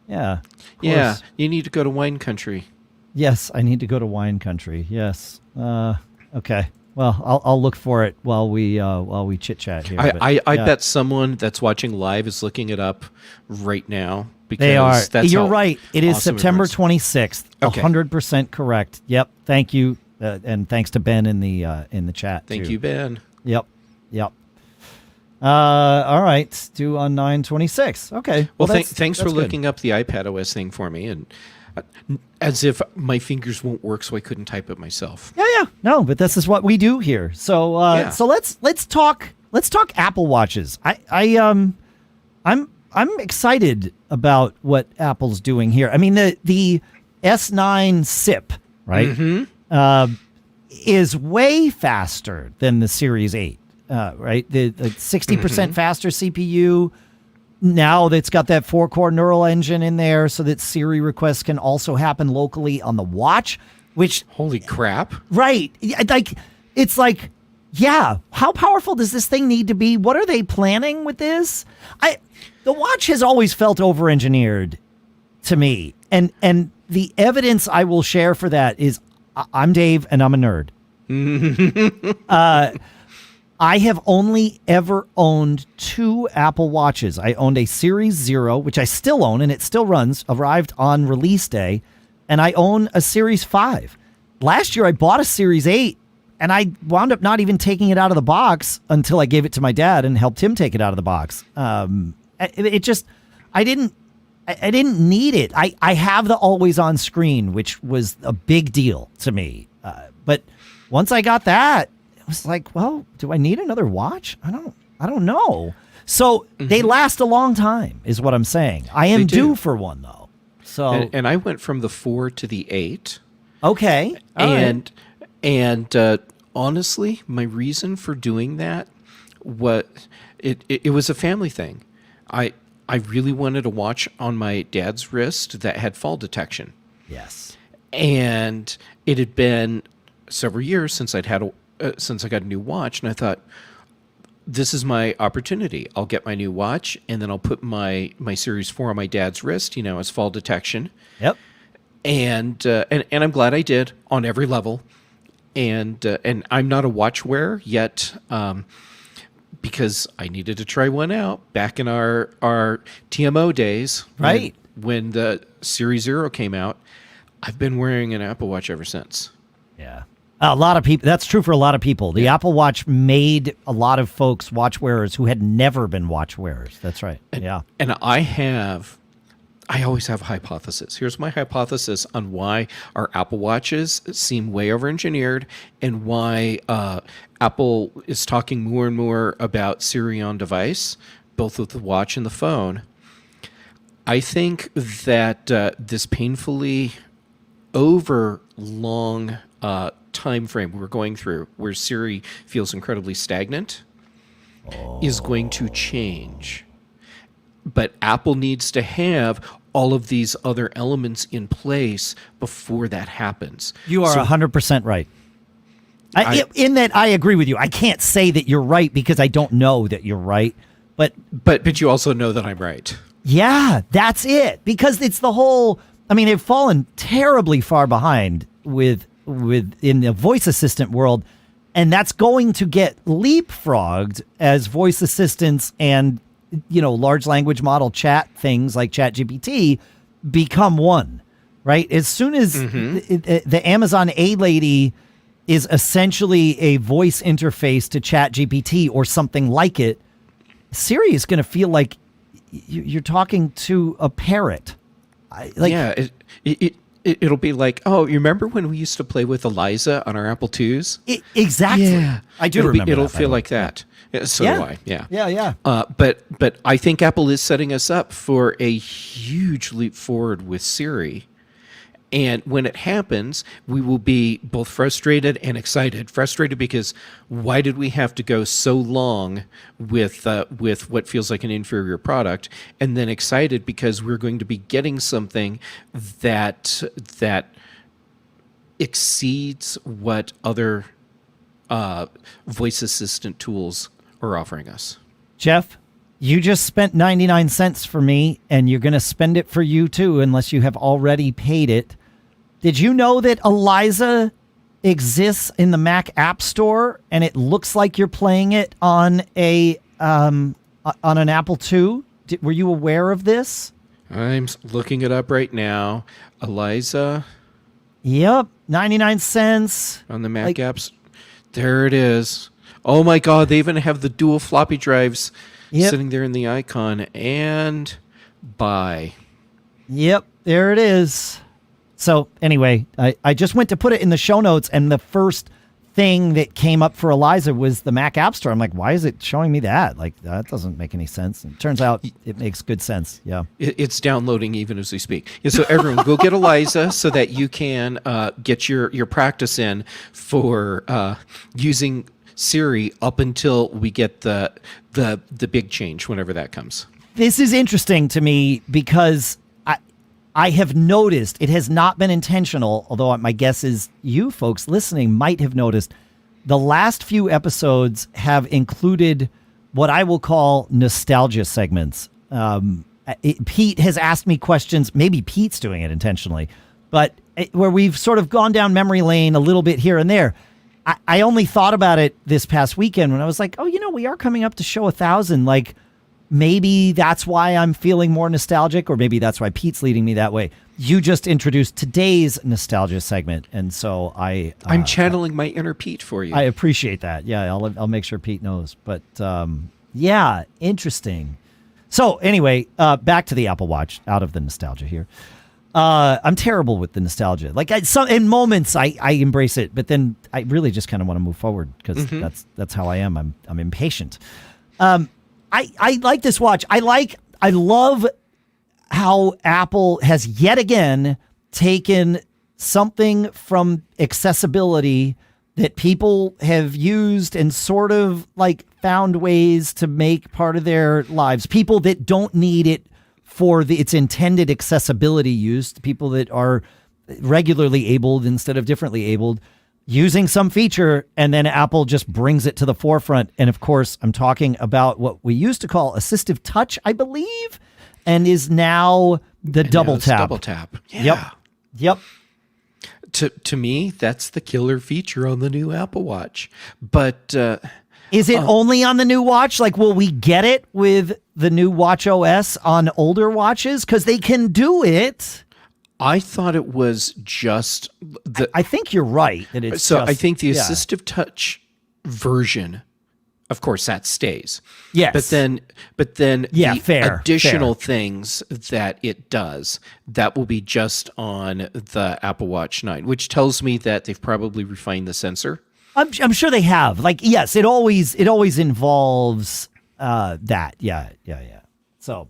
Yeah. Yeah, you need to go to Wine Country. Yes, I need to go to Wine Country. Yes. Okay. Well, I'll look for it while we chit chat here. I bet someone that's watching live is looking it up right now because they are. That's You're right. It is awesome September 26th. Okay. 100% correct. Yep. Thank you, and thanks to Ben in the chat. Thank too. you, Ben. Yep. All right. Due on 9/26. Okay. Well, thanks for looking up the iPadOS thing for me, and as if my fingers won't work, so I couldn't type it myself. Yeah. No, but this is what we do here. So, so let's talk Apple Watches. I'm excited about what Apple's doing here. I mean, the S9 SIP, right? Mm-hmm. Is way faster than the Series 8, right? The 60% faster CPU. Now that's got that 4-core neural engine in there so that Siri requests can also happen locally on the watch, which... Holy crap. Right. It's like, yeah, how powerful does this thing need to be? What are they planning with this? The watch has always felt over-engineered to me. And the evidence I will share for that is I'm Dave and I'm a nerd. I have only ever owned 2 Apple Watches. I owned a Series 0, which I still own, and it still runs, arrived on release day, and I own a Series 5. Last year, I bought a Series 8, and I wound up not even taking it out of the box until I gave it to my dad and helped him take it out of the box. I didn't need it. I have the always-on screen, which was a big deal to me. But once I got that, I was like, well, do I need another watch? I don't know. So they last a long time, is what I'm saying. I am due for one though. So and I went from the 4 to the 8. Okay. And honestly, my reason for doing that it was a family thing. I really wanted a watch on my dad's wrist that had fall detection. Yes. And it had been several years since I got a new watch, and I thought, this is my opportunity. I'll get my new watch, and then I'll put my Series 4 on my dad's wrist, as fall detection. Yep. And I'm glad I did on every level. And I'm not a watch wearer yet, because I needed to try one out back in our TMO days, right? When the Series 0 came out. I've been wearing an Apple Watch ever since. Yeah. A lot of people. That's true for a lot of people. The Apple Watch made a lot of folks watch wearers who had never been watch wearers. That's right. Yeah. And I always have a hypothesis. Here's my hypothesis on why our Apple Watches seem way over-engineered and why Apple is talking more and more about Siri on device, both with the watch and the phone. I think that this painfully over long time frame we're going through where Siri feels incredibly stagnant is going to change. But Apple needs to have all of these other elements in place before that happens. You are 100% right. In that, I agree with you. I can't say that you're right because I don't know that you're right. But you also know that I'm right. Yeah, that's it. Because it's the whole. I mean, they've fallen terribly far behind with in the voice assistant world, and that's going to get leapfrogged as voice assistants and large language model chat things like ChatGPT become one. Right, as soon as the Amazon A lady is essentially a voice interface to ChatGPT or something like it, Siri is going to feel like you're talking to a parrot. It'll be like, oh, you remember when we used to play with Eliza on our Apple IIs? Exactly. Yeah. I do remember it'll feel like that. So do I. Yeah. Yeah. But I think Apple is setting us up for a huge leap forward with Siri. And when it happens, we will be both frustrated and excited. Frustrated because why did we have to go so long with what feels like an inferior product? And then excited because we're going to be getting something that exceeds what other voice assistant tools are offering us. Jeff, you just spent 99 cents for me, and you're going to spend it for you too, unless you have already paid it. Did you know that Eliza exists in the Mac App Store, and it looks like you're playing it on an Apple II? Were you aware of this? I'm looking it up right now. Eliza. Yep, 99 cents. On the Mac apps. There it is. Oh my God, they even have the dual floppy drives sitting there in the icon. And buy. Yep, there it is. So anyway, I just went to put it in the show notes, and the first thing that came up for Eliza was the Mac App Store. I'm like, why is it showing me that? Like, that doesn't make any sense. And it turns out it makes good sense. Yeah. It's downloading even as we speak. Yeah, so everyone, go get Eliza so that you can get your practice in for using Siri up until we get the big change, whenever that comes. This is interesting to me because I have noticed, it has not been intentional, although my guess is you folks listening might have noticed, the last few episodes have included what I will call nostalgia segments. Pete has asked me questions, maybe Pete's doing it intentionally, but where we've sort of gone down memory lane a little bit here and there. I only thought about it this past weekend when I was like, oh, we are coming up to show 1,000, like, maybe that's why I'm feeling more nostalgic, or maybe that's why Pete's leading me that way. You just introduced today's nostalgia segment, and so I'm channeling my inner Pete for you. I appreciate that. Yeah, I'll make sure Pete knows. But yeah, interesting. So anyway, back to the Apple Watch. Out of the nostalgia here. I'm terrible with the nostalgia. Like in moments, I embrace it, but then I really just kind of want to move forward because that's how I am. I'm impatient. I like this watch. I love how Apple has yet again taken something from accessibility that people have used and sort of like found ways to make part of their lives. People that don't need it for its intended accessibility use, people that are regularly abled instead of differently abled, using some feature, and then Apple just brings it to the forefront. And of course, I'm talking about what we used to call assistive touch, I believe, and is now the double tap. Double tap. Yeah. Yep. To me, that's the killer feature on the new Apple Watch. But is it only on the new watch? Like, will we get it with the new watchOS on older watches? Because they can do it. I thought it was just I think you're right that it's so. I think the assistive touch version, of course, that stays. Yes, but then the additional things that it does, that will be just on the Apple Watch 9, which tells me that they've probably refined the sensor. I'm sure they have. Like, yes, it always involves that. Yeah. So.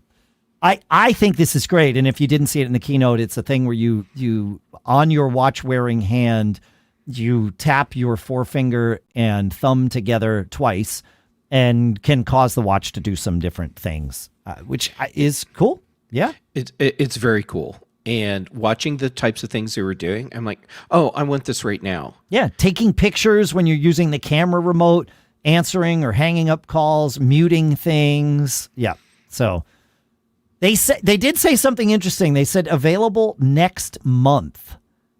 I think this is great, and if you didn't see it in the keynote, it's a thing where you on your watch-wearing hand, you tap your forefinger and thumb together twice and can cause the watch to do some different things, which is cool. Yeah. It's very cool. And watching the types of things they were doing, I'm like, oh, I want this right now. Yeah. Taking pictures when you're using the camera remote, answering or hanging up calls, muting things. Yeah. So they did say something interesting. They said available next month.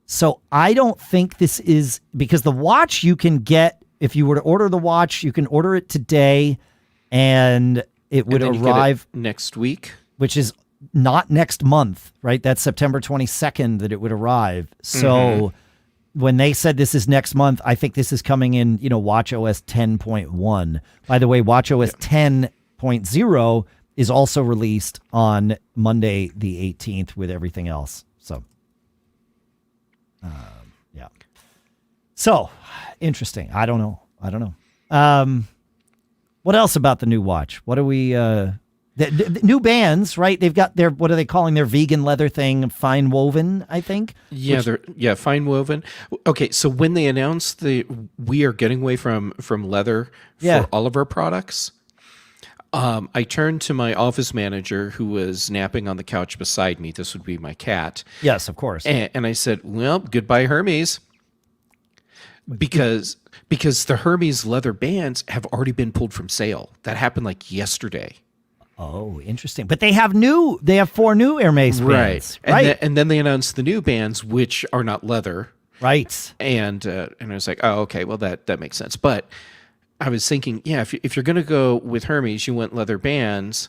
So I don't think this is, because the watch you can get, if you were to order the watch, you can order it today and it would arrive next week, which is not next month, right? That's September 22nd that it would arrive. So when they said this is next month, I think this is coming in, watchOS 10.1. By the way, watchOS 10.0 is also released on Monday the 18th with everything else. So, yeah. So, interesting. I don't know. What else about the new watch? What are we... The new bands, right? They've got their, what are they calling their vegan leather thing? Fine woven, I think. Yeah, fine woven. Okay, so when they announced we are getting away from leather for all of our products, I turned to my office manager who was napping on the couch beside me. This would be my cat. Yes, of course. And I said, well, goodbye, Hermes. Because the Hermes leather bands have already been pulled from sale. That happened like yesterday. Oh, interesting. But they have 4 new Hermes bands. Right. And then they announced the new bands, which are not leather. Right. And I was like, oh, okay, well, that makes sense. But I was thinking, yeah, if you're going to go with Hermes, you want leather bands.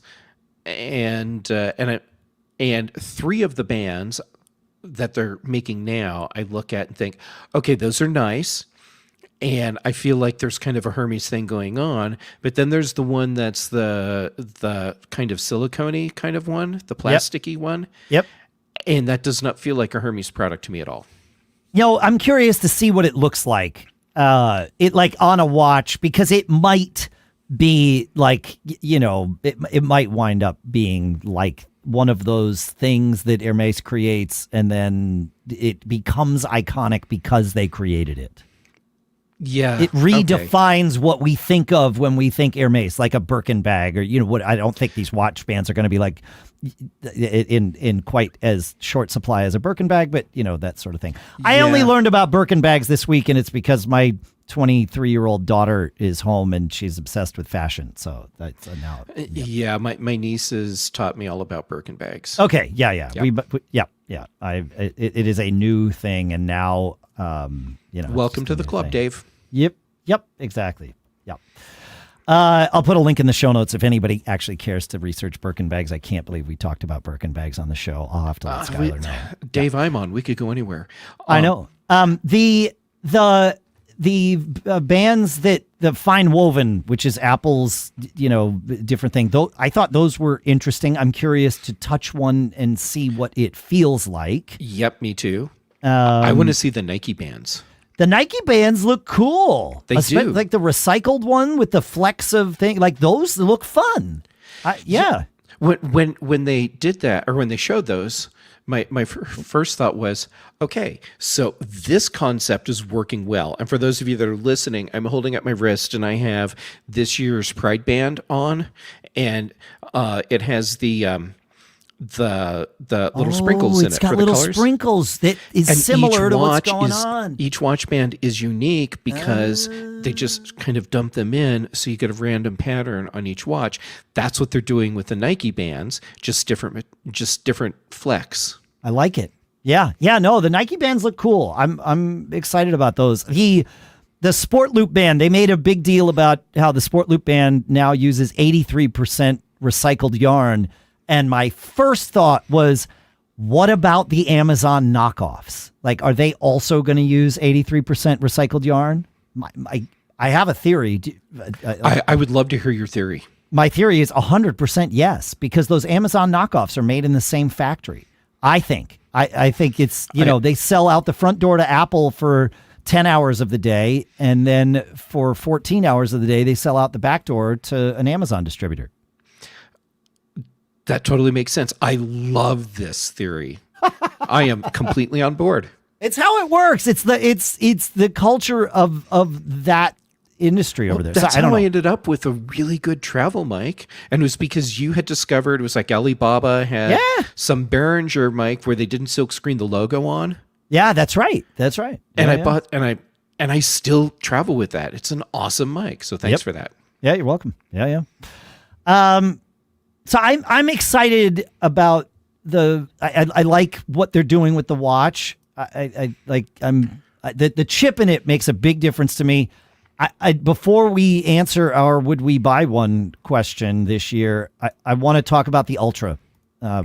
And 3 of the bands that they're making now, I look at and think, okay, those are nice. And I feel like there's kind of a Hermes thing going on, but then there's the one that's the kind of silicone-y kind of one, the plasticky one. Yep. And that does not feel like a Hermes product to me at all. I'm curious to see what it looks like. It like on a watch, because it might be like, it might wind up being like one of those things that Hermes creates and then it becomes iconic because they created it. Yeah. It redefines what we think of when we think Hermes, like a Birkin bag or, what I don't think these watch bands are going to be like in quite as short supply as a Birkin bag, but that sort of thing. I only learned about Birkin bags this week, and it's because my 23-year-old daughter is home and she's obsessed with fashion. So that's now. Yeah. My nieces taught me all about Birkin bags. Okay. Yeah. It is a new thing. And now, welcome to the club, Dave. Yep. Exactly. Yep. I'll put a link in the show notes if anybody actually cares to research Birkin bags. I can't believe we talked about Birkin bags on the show. I'll have to let Skylar know. Dave, I'm on. We could go anywhere. I know. The bands that the fine woven, which is Apple's, different thing. Though I thought those were interesting. I'm curious to touch one and see what it feels like. Yep, me too. I want to see the Nike bands. The Nike bands look cool. They do. Like the recycled one with the flecks of thing. Like those look fun. Yeah. When they did that, or when they showed those, my first thought was, okay, so this concept is working well. And for those of you that are listening, I'm holding up my wrist and I have this year's Pride band on, and it has the little sprinkles in it. It's got for little the colors. Sprinkles that is And similar to what's going on. Each watch band is unique because they just kind of dump them in so you get a random pattern on each watch. That's what they're doing with the Nike bands, just different flecks. I like it. Yeah. No, the Nike bands look cool. I'm excited about those. The Sport Loop band, they made a big deal about how the Sport Loop band now uses 83% recycled yarn. And my first thought was, what about the Amazon knockoffs? Like, are they also going to use 83% recycled yarn? I have a theory. I would love to hear your theory. My theory is 100% yes, because those Amazon knockoffs are made in the same factory. I think. I think it's, they sell out the front door to Apple for 10 hours of the day, and then for 14 hours of the day, they sell out the back door to an Amazon distributor. That totally makes sense. I love this theory. I am completely on board. It's how it works. It's the culture of that industry over there. That's so, I don't how know. I ended up with a really good travel mic, and it was because you had discovered it was like Alibaba had some Behringer mic where they didn't silk screen the logo on. Yeah, that's right. That's right. And Yeah, I bought and I still travel with that. It's an awesome mic. So thanks for that. Yeah, you're welcome. Yeah. So I'm excited about I like what they're doing with the watch. The chip in it makes a big difference to me. Before we answer our would we buy one question this year, I want to talk about the Ultra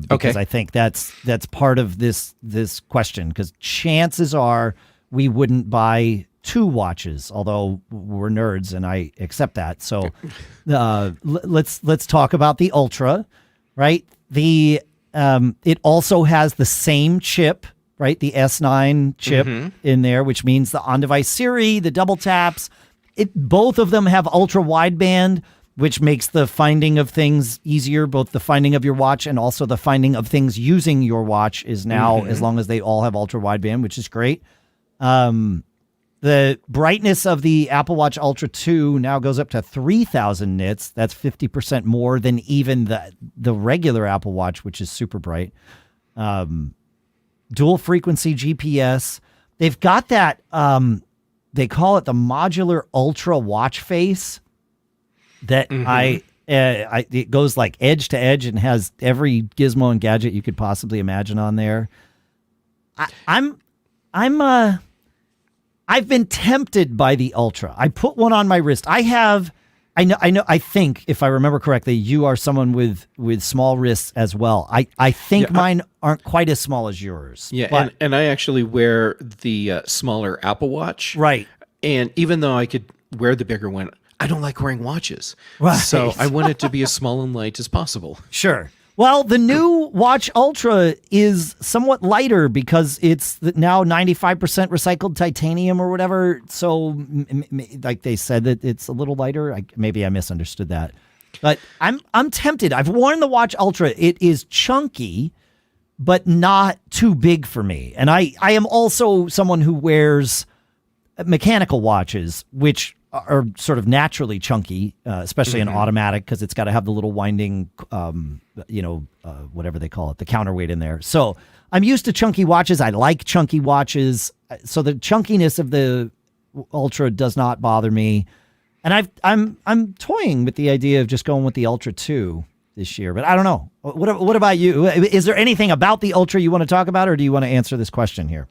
because I think that's part of this question, because chances are we wouldn't buy two watches, although we're nerds and I accept that. So let's talk about the Ultra, right? It also has the same chip, right? The S9 chip in there, which means the on-device Siri, the double taps. Both of them have ultra wideband, which makes the finding of things easier. Both the finding of your watch and also the finding of things using your watch is now, as long as they all have ultra wideband, which is great. The brightness of the Apple Watch Ultra 2 now goes up to 3,000 nits. That's 50% more than even the regular Apple Watch, which is super bright. Dual frequency GPS. They've got that, they call it the modular ultra watch face that it goes like edge to edge and has every gizmo and gadget you could possibly imagine on there. I've been tempted by the Ultra. I put one on my wrist. I think if I remember correctly, you are someone with small wrists as well. I think mine aren't quite as small as yours. Yeah, and I actually wear the smaller Apple Watch. Right. And even though I could wear the bigger one, I don't like wearing watches. Right. So I want it to be as small and light as possible. Sure. Well, the new Watch Ultra is somewhat lighter because it's now 95% recycled titanium or whatever. So, like they said, that it's a little lighter. Maybe I misunderstood that, but I'm tempted. I've worn the Watch Ultra. It is chunky, but not too big for me. And I am also someone who wears mechanical watches, which are sort of naturally chunky, especially in automatic, because it's got to have the little winding, whatever they call it, the counterweight in there. So I'm used to chunky watches. I like chunky watches. So the chunkiness of the Ultra does not bother me. And I'm toying with the idea of just going with the Ultra 2 this year, but I don't know. What about you? Is there anything about the Ultra you want to talk about, or do you want to answer this question here?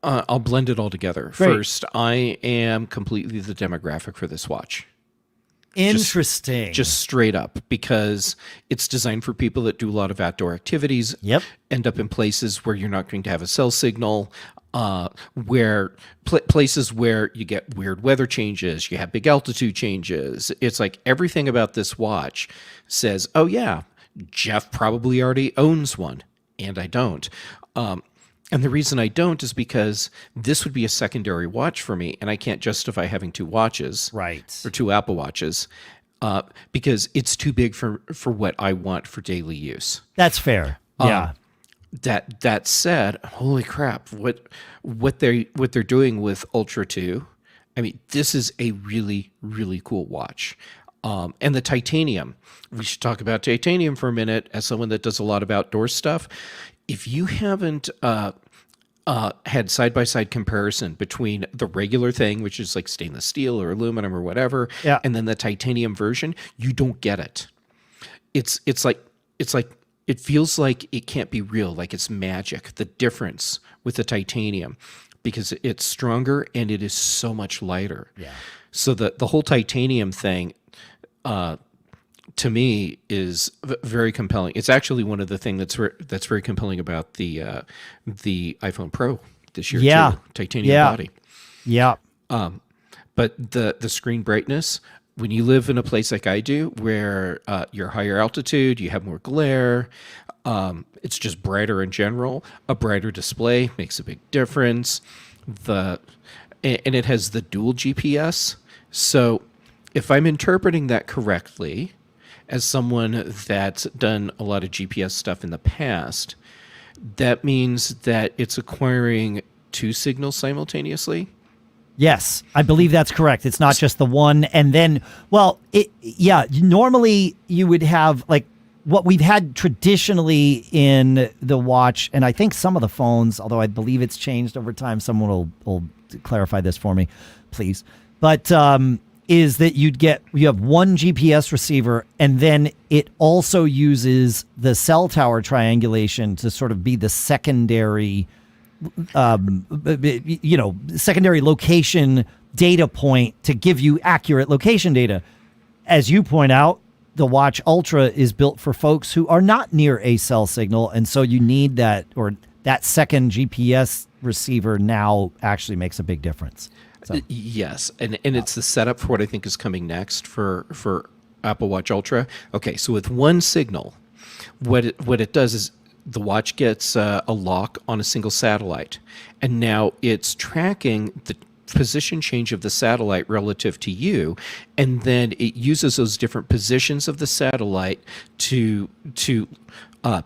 I'll blend it all together. Great. First, I am completely the demographic for this watch. Interesting. Just straight up, because it's designed for people that do a lot of outdoor activities. Yep. End up in places where you're not going to have a cell signal, where places where you get weird weather changes, you have big altitude changes. It's like everything about this watch says, oh yeah, Jeff probably already owns one, and I don't. And the reason I don't is because this would be a secondary watch for me, and I can't justify having two watches, right, or two Apple Watches, because it's too big for what I want for daily use. That's fair. Yeah. That said, holy crap, what they're doing with Ultra 2, I mean, this is a really, really cool watch. And the titanium, we should talk about titanium for a minute as someone that does a lot of outdoor stuff. If you haven't had side-by-side comparison between the regular thing, which is like stainless steel or aluminum or whatever, and then the titanium version, you don't get it. It's like it feels like it can't be real, like it's magic. The difference with the titanium, because it's stronger and it is so much lighter. Yeah. So the whole titanium thing, to me, is very compelling. It's actually one of the things that's very compelling about the iPhone Pro this year too. Titanium body. Yeah. But the screen brightness, when you live in a place like I do, where you're higher altitude, you have more glare, it's just brighter in general. A brighter display makes a big difference. And it has the dual GPS. So if I'm interpreting that correctly, as someone that's done a lot of GPS stuff in the past, that means that it's acquiring two signals simultaneously. Yes, I believe that's correct. It's not just the one. And then, normally you would have like what we've had traditionally in the watch, and I think some of the phones, although I believe it's changed over time. Someone will clarify this for me, please. But is that you have one GPS receiver, and then it also uses the cell tower triangulation to sort of be the secondary, secondary location data point to give you accurate location data. As you point out, the Watch Ultra is built for folks who are not near a cell signal, and so you need that second GPS receiver now actually makes a big difference. So. Yes, and it's the setup for what I think is coming next for Apple Watch Ultra. Okay, so with one signal, what it does is the watch gets a lock on a single satellite, and now it's tracking the position change of the satellite relative to you, and then it uses those different positions of the satellite to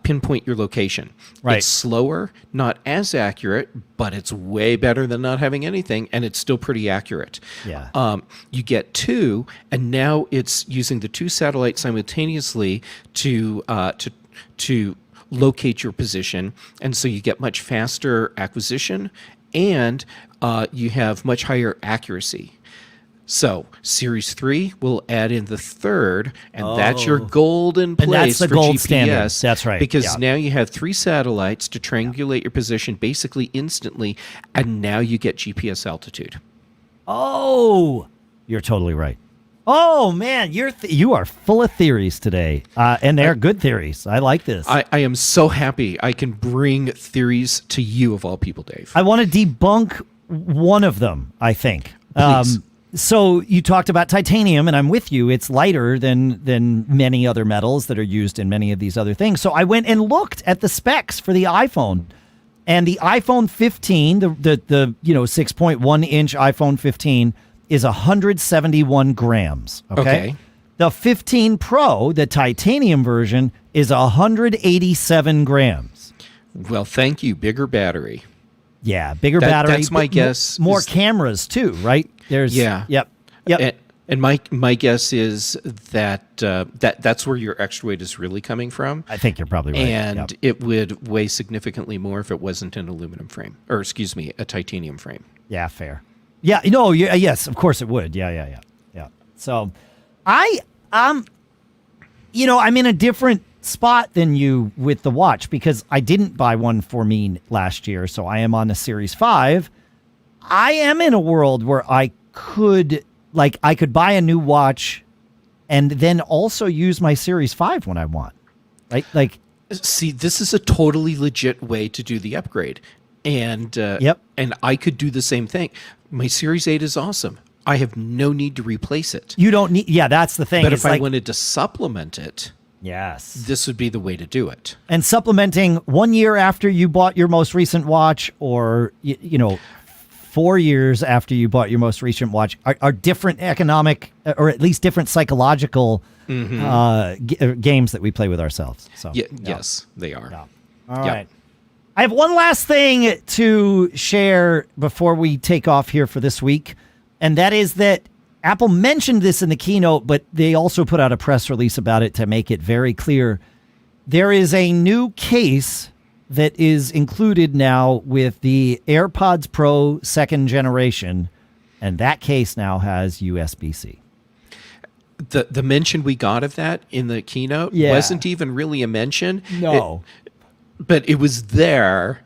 pinpoint your location. Right. It's slower, not as accurate, but it's way better than not having anything, and it's still pretty accurate. Yeah. You get two, and now it's using the two satellites simultaneously to locate your position, and so you get much faster acquisition, and you have much higher accuracy. So Series 3 will add in the third, and that's your golden place, and that's the for gold GPS. standard. That's right. Because now you have three satellites to triangulate your position basically instantly, and now you get GPS altitude. Oh, you're totally right. Oh man, you are full of theories today, and they're good theories. I like this. I am so happy I can bring theories to you of all people, Dave. I want to debunk one of them, I think. Please. So you talked about titanium, and I'm with you. It's lighter than many other metals that are used in many of these other things. So I went and looked at the specs for the iPhone, and the iPhone 15, the 6.1 inch iPhone 15 is 171 grams. Okay. The 15 Pro, the titanium version, is 187 grams. Well, thank you. Bigger battery. Yeah, bigger battery. That's my guess. More cameras too, right? Yep. And my guess is that that's where your extra weight is really coming from. I think you're probably right. And it would weigh significantly more if it wasn't an aluminum frame, or excuse me, a titanium frame. Yeah, fair. Yeah, yes, of course it would. Yeah. So, I'm in a different spot than you with the watch because I didn't buy one for me last year, so I am on the Series 5. I am in a world where I could buy a new watch and then also use my Series 5 when I want. Right? Like, see, this is a totally legit way to do the upgrade. And and I could do the same thing. My Series 8 is awesome. I have no need to replace it. You don't need, that's the thing. But if I wanted to supplement it, yes, this would be the way to do it. And supplementing 1 year after you bought your most recent watch, or 4 years after you bought your most recent watch, are different economic, or at least different psychological games that we play with ourselves. So yes, they are. Yeah. All right. I have one last thing to share before we take off here for this week, and that is that Apple mentioned this in the keynote, but they also put out a press release about it to make it very clear. There is a new case that is included now with the AirPods Pro 2nd generation, and that case now has USB-C. The mention we got of that in the keynote wasn't even really a mention. No. But it was there,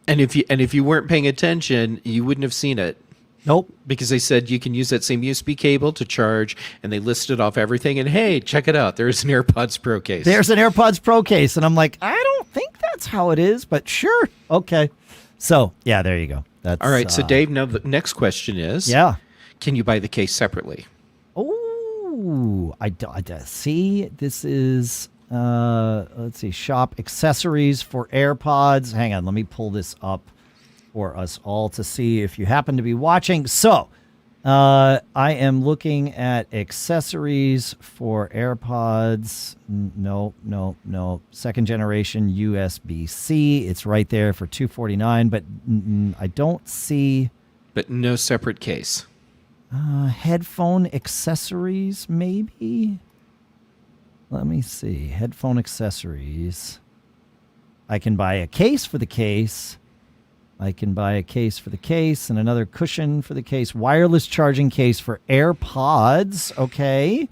and if you weren't paying attention, you wouldn't have seen it. Nope. Because they said you can use that same USB cable to charge, and they listed off everything. And hey, check it out. There's an AirPods Pro case. There's an AirPods Pro case. And I'm like, I don't think that's how it is, but sure. Okay. So, yeah, there you go. That's all right. So, Dave, now the next question is, can you buy the case separately? Oh, I see. This is, let's see, shop accessories for AirPods. Hang on. Let me pull this up for us all to see if you happen to be watching. So I am looking at accessories for AirPods. No. Second generation USB-C. It's right there for $249, but I don't see But no separate case. headphone accessories, maybe? Let me see. Headphone accessories. I can buy a case for the case. I can buy a case for the case and another cushion for the case. Wireless charging case for AirPods. Okay.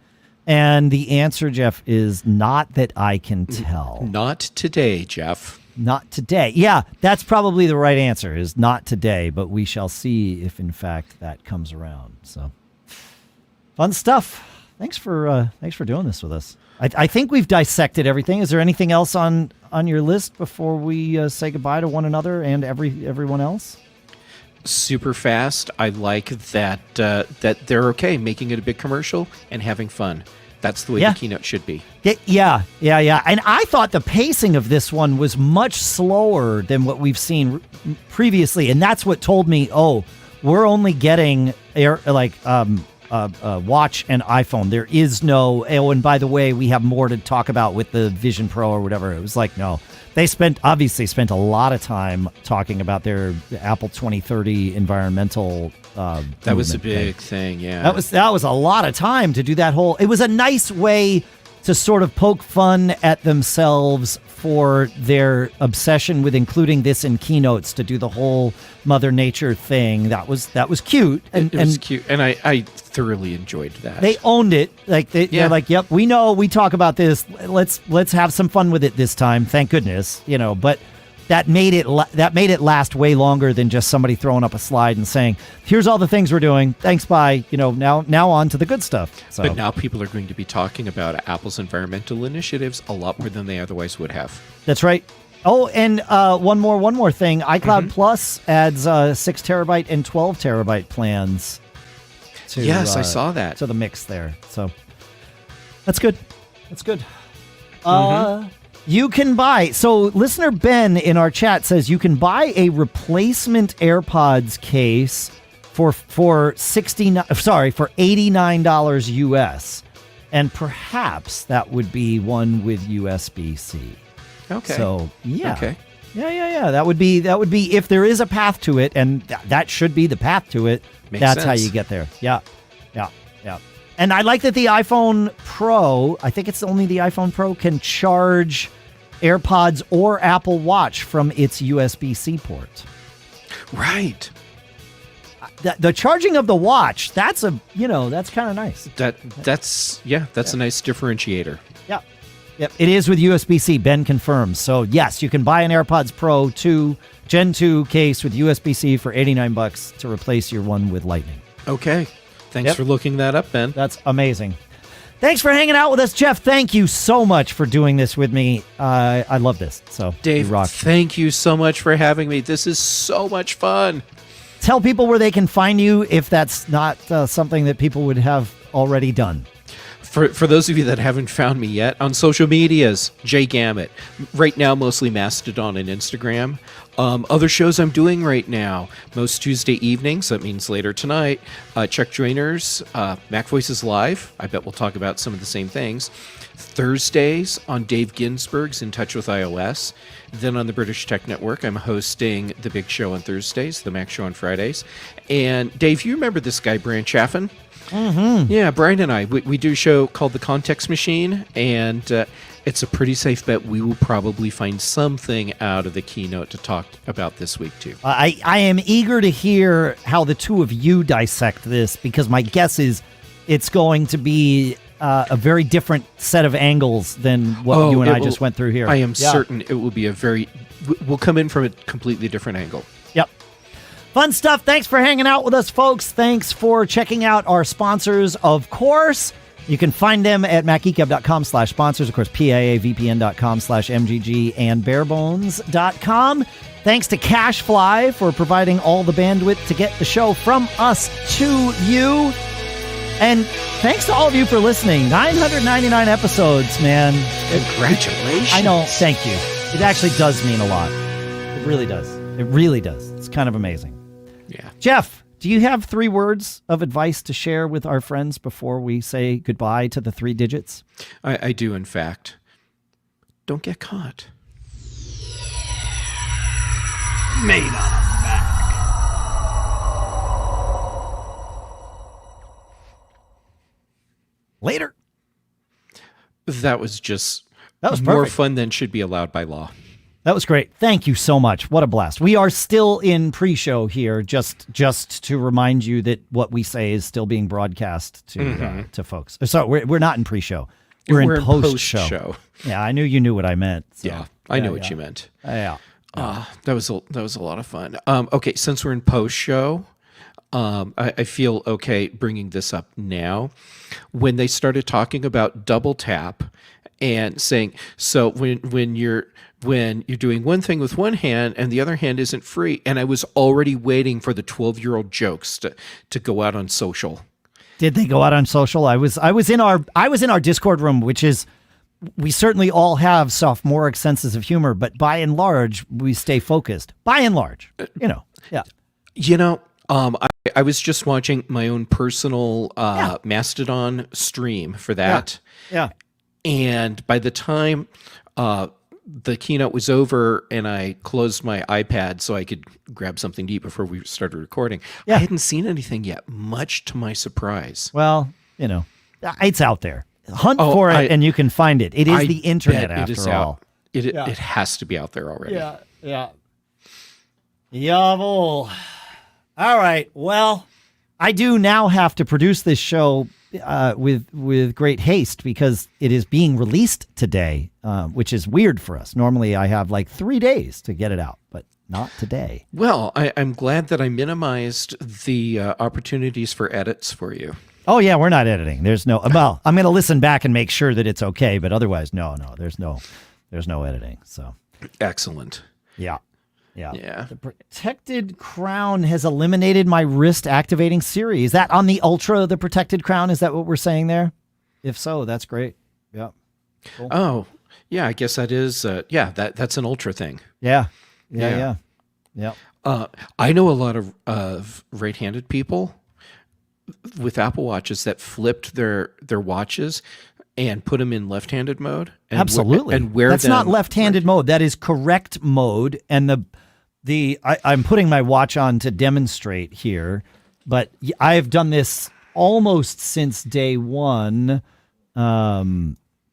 And the answer, Jeff, is not that I can tell. Not today, Jeff. Not today. Yeah, that's probably the right answer, is not today, but we shall see if, in fact, that comes around. So, fun stuff. Thanks for doing this with us. I think we've dissected everything. Is there anything else on your list before we say goodbye to one another and everyone else? Super fast. I like that that they're okay making it a big commercial and having fun. That's the way the keynote should be. Yeah. And I thought the pacing of this one was much slower than what we've seen previously, and that's what told me, oh, we're only getting watch and iPhone. There is no, and by the way, we have more to talk about with the Vision Pro or whatever. It was like, no, they obviously spent a lot of time talking about their Apple 2030 environmental. That was a big thing. Yeah, that was a lot of time to do that whole. It was a nice way to sort of poke fun at themselves for their obsession with including this in keynotes, to do the whole Mother Nature thing. That was cute. It was cute, and I thoroughly enjoyed that. They owned it. Like they're like, yep, we know, we talk about this. Let's have some fun with it this time. Thank goodness, But that made it last way longer than just somebody throwing up a slide and saying, "Here's all the things we're doing. Thanks, bye." Now on to the good stuff. So. But now people are going to be talking about Apple's environmental initiatives a lot more than they otherwise would have. That's right. Oh, and one more thing. iCloud Plus adds 6 terabyte and 12 terabyte plans. Yes, I saw that. To the mix there. So that's good. That's good. You can buy. So listener Ben in our chat says you can buy a replacement AirPods case for $89 US, and perhaps that would be one with USB-C. Okay. So yeah. Okay. Yeah. That would be if there is a path to it, and that should be the path to it. That's sense. how you get there. Yeah. And I like that the iPhone Pro, I think it's only the iPhone Pro, can charge AirPods or Apple Watch from its USB-C port. Right. The charging of the watch, that's kind of nice. That's a nice differentiator. Yeah. Yep, it is with USB-C. Ben confirms. So yes, you can buy an AirPods Pro 2 Gen 2 case with USB-C for $89 to replace your one with Lightning. Okay. Thanks for looking that up, Ben. That's amazing. Thanks for hanging out with us, Jeff. Thank you so much for doing this with me. I love this. So Dave, thank you so much for having me. This is so much fun. Tell people where they can find you if that's not something that people would have already done. For those of you that haven't found me yet, on social medias, Gamet. Right now, mostly Mastodon and Instagram. Other shows I'm doing right now, most Tuesday evenings, that means later tonight, Chuck Joyner's Mac Voices Live. I bet we'll talk about some of the same things. Thursdays on Dave Ginsburg's In Touch with iOS. Then on the British Tech Network, I'm hosting The Big Show on Thursdays, The Mac Show on Fridays. And Dave, you remember this guy, Brian Chaffin? Mm-hmm. Yeah, Brian and I, we do a show called The Context Machine, and it's a pretty safe bet we will probably find something out of the keynote to talk about this week, too. I am eager to hear how the two of you dissect this, because my guess is it's going to be a very different set of angles than what you and I just went through here. I am certain it will be we'll come in from a completely different angle. Yep. Fun stuff. Thanks for hanging out with us, folks. Thanks for checking out our sponsors, of course. You can find them at macgeekgab.com/sponsors. Of course, PAAVPN.com/MGG and barebones.com. Thanks to CashFly for providing all the bandwidth to get the show from us to you. And thanks to all of you for listening. 999 episodes, man. Congratulations. I know. Thank you. It actually does mean a lot. It really does. It really does. It's kind of amazing. Yeah. Jeff, Do you have 3 words of advice to share with our friends before we say goodbye to the 3 digits? I do, in fact. Don't get caught. Made on a Mac. Later. That was just That was more perfect. fun than should be allowed by law. That was great. Thank you so much. What a blast. We are still in pre-show here, just to remind you that what we say is still being broadcast to folks. So we're not in pre-show. We're in post-show. Post-show. Yeah, I knew you knew what I meant. So. Yeah, I know what you meant. Yeah. That was a lot of fun. Okay, since we're in post-show, I feel okay bringing this up now. When they started talking about double tap and saying, so when you're doing one thing with one hand and the other hand isn't free, and I was already waiting for the 12-year-old jokes to go out on social. Did they go out on social? I was in our Discord room, which is, we certainly all have sophomoric senses of humor, but by and large, we stay focused. By and large, yeah. I was just watching my own personal Mastodon stream for that. Yeah. And by the time the keynote was over and I closed my iPad so I could grab something to eat before we started recording, I hadn't seen anything yet, much to my surprise. Well, it's out there. Hunt for it and you can find it. It is the internet after all. It has to be out there already. Yeah. Jawohl. All right. Well, I do now have to produce this show with great haste because it is being released today, which is weird for us. Normally I have like 3 days to get it out, but not today. Well, I'm glad that I minimized the opportunities for edits for you. Oh yeah, we're not editing. There's no, well, I'm going to listen back and make sure that it's okay, but otherwise, no, there's no editing. So excellent. Yeah. The protected crown has eliminated my wrist activating Siri. Is that on the Ultra, the protected crown? Is that what we're saying there? If so, that's great. Yeah. Cool. Oh, yeah, I guess that is, that's an Ultra thing. Yeah. I know a lot of right-handed people with Apple Watches that flipped their watches and put them in left-handed mode. And absolutely. That's not left-handed mode. That is correct mode. And I'm putting my watch on to demonstrate here, but I've done this almost since day one.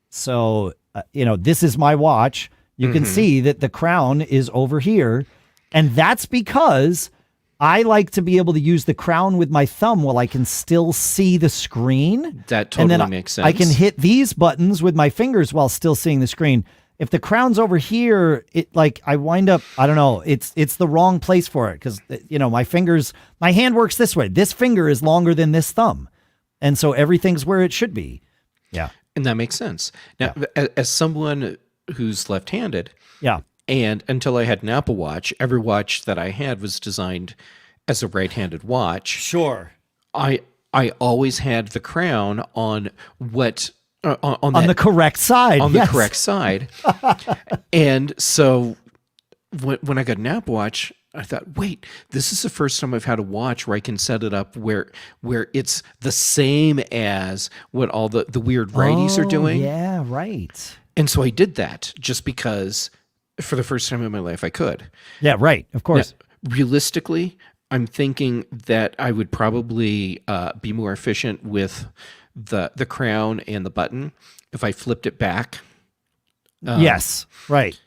So this is my watch. You can see that the crown is over here, and that's because I like to be able to use the crown with my thumb while I can still see the screen. That totally makes sense. I can hit these buttons with my fingers while still seeing the screen. If the crown's over here, I wind up, I don't know, it's the wrong place for it because, my hand works this way. This finger is longer than this thumb. And so everything's where it should be. Yeah. And that makes sense. Now, as someone who's left-handed, and until I had an Apple Watch, every watch that I had was designed as a right-handed watch. Sure. I always had the crown on what on the correct side. On the correct side. And so when I got an Apple Watch, I thought, wait, this is the first time I've had a watch where I can set it up where it's the same as what all the weird righties are doing. Yeah, right. And so I did that just because for the first time in my life I could. Yeah, right. Of course. Now, realistically, I'm thinking that I would probably be more efficient with the crown and the button if I flipped it back. Yes. Right.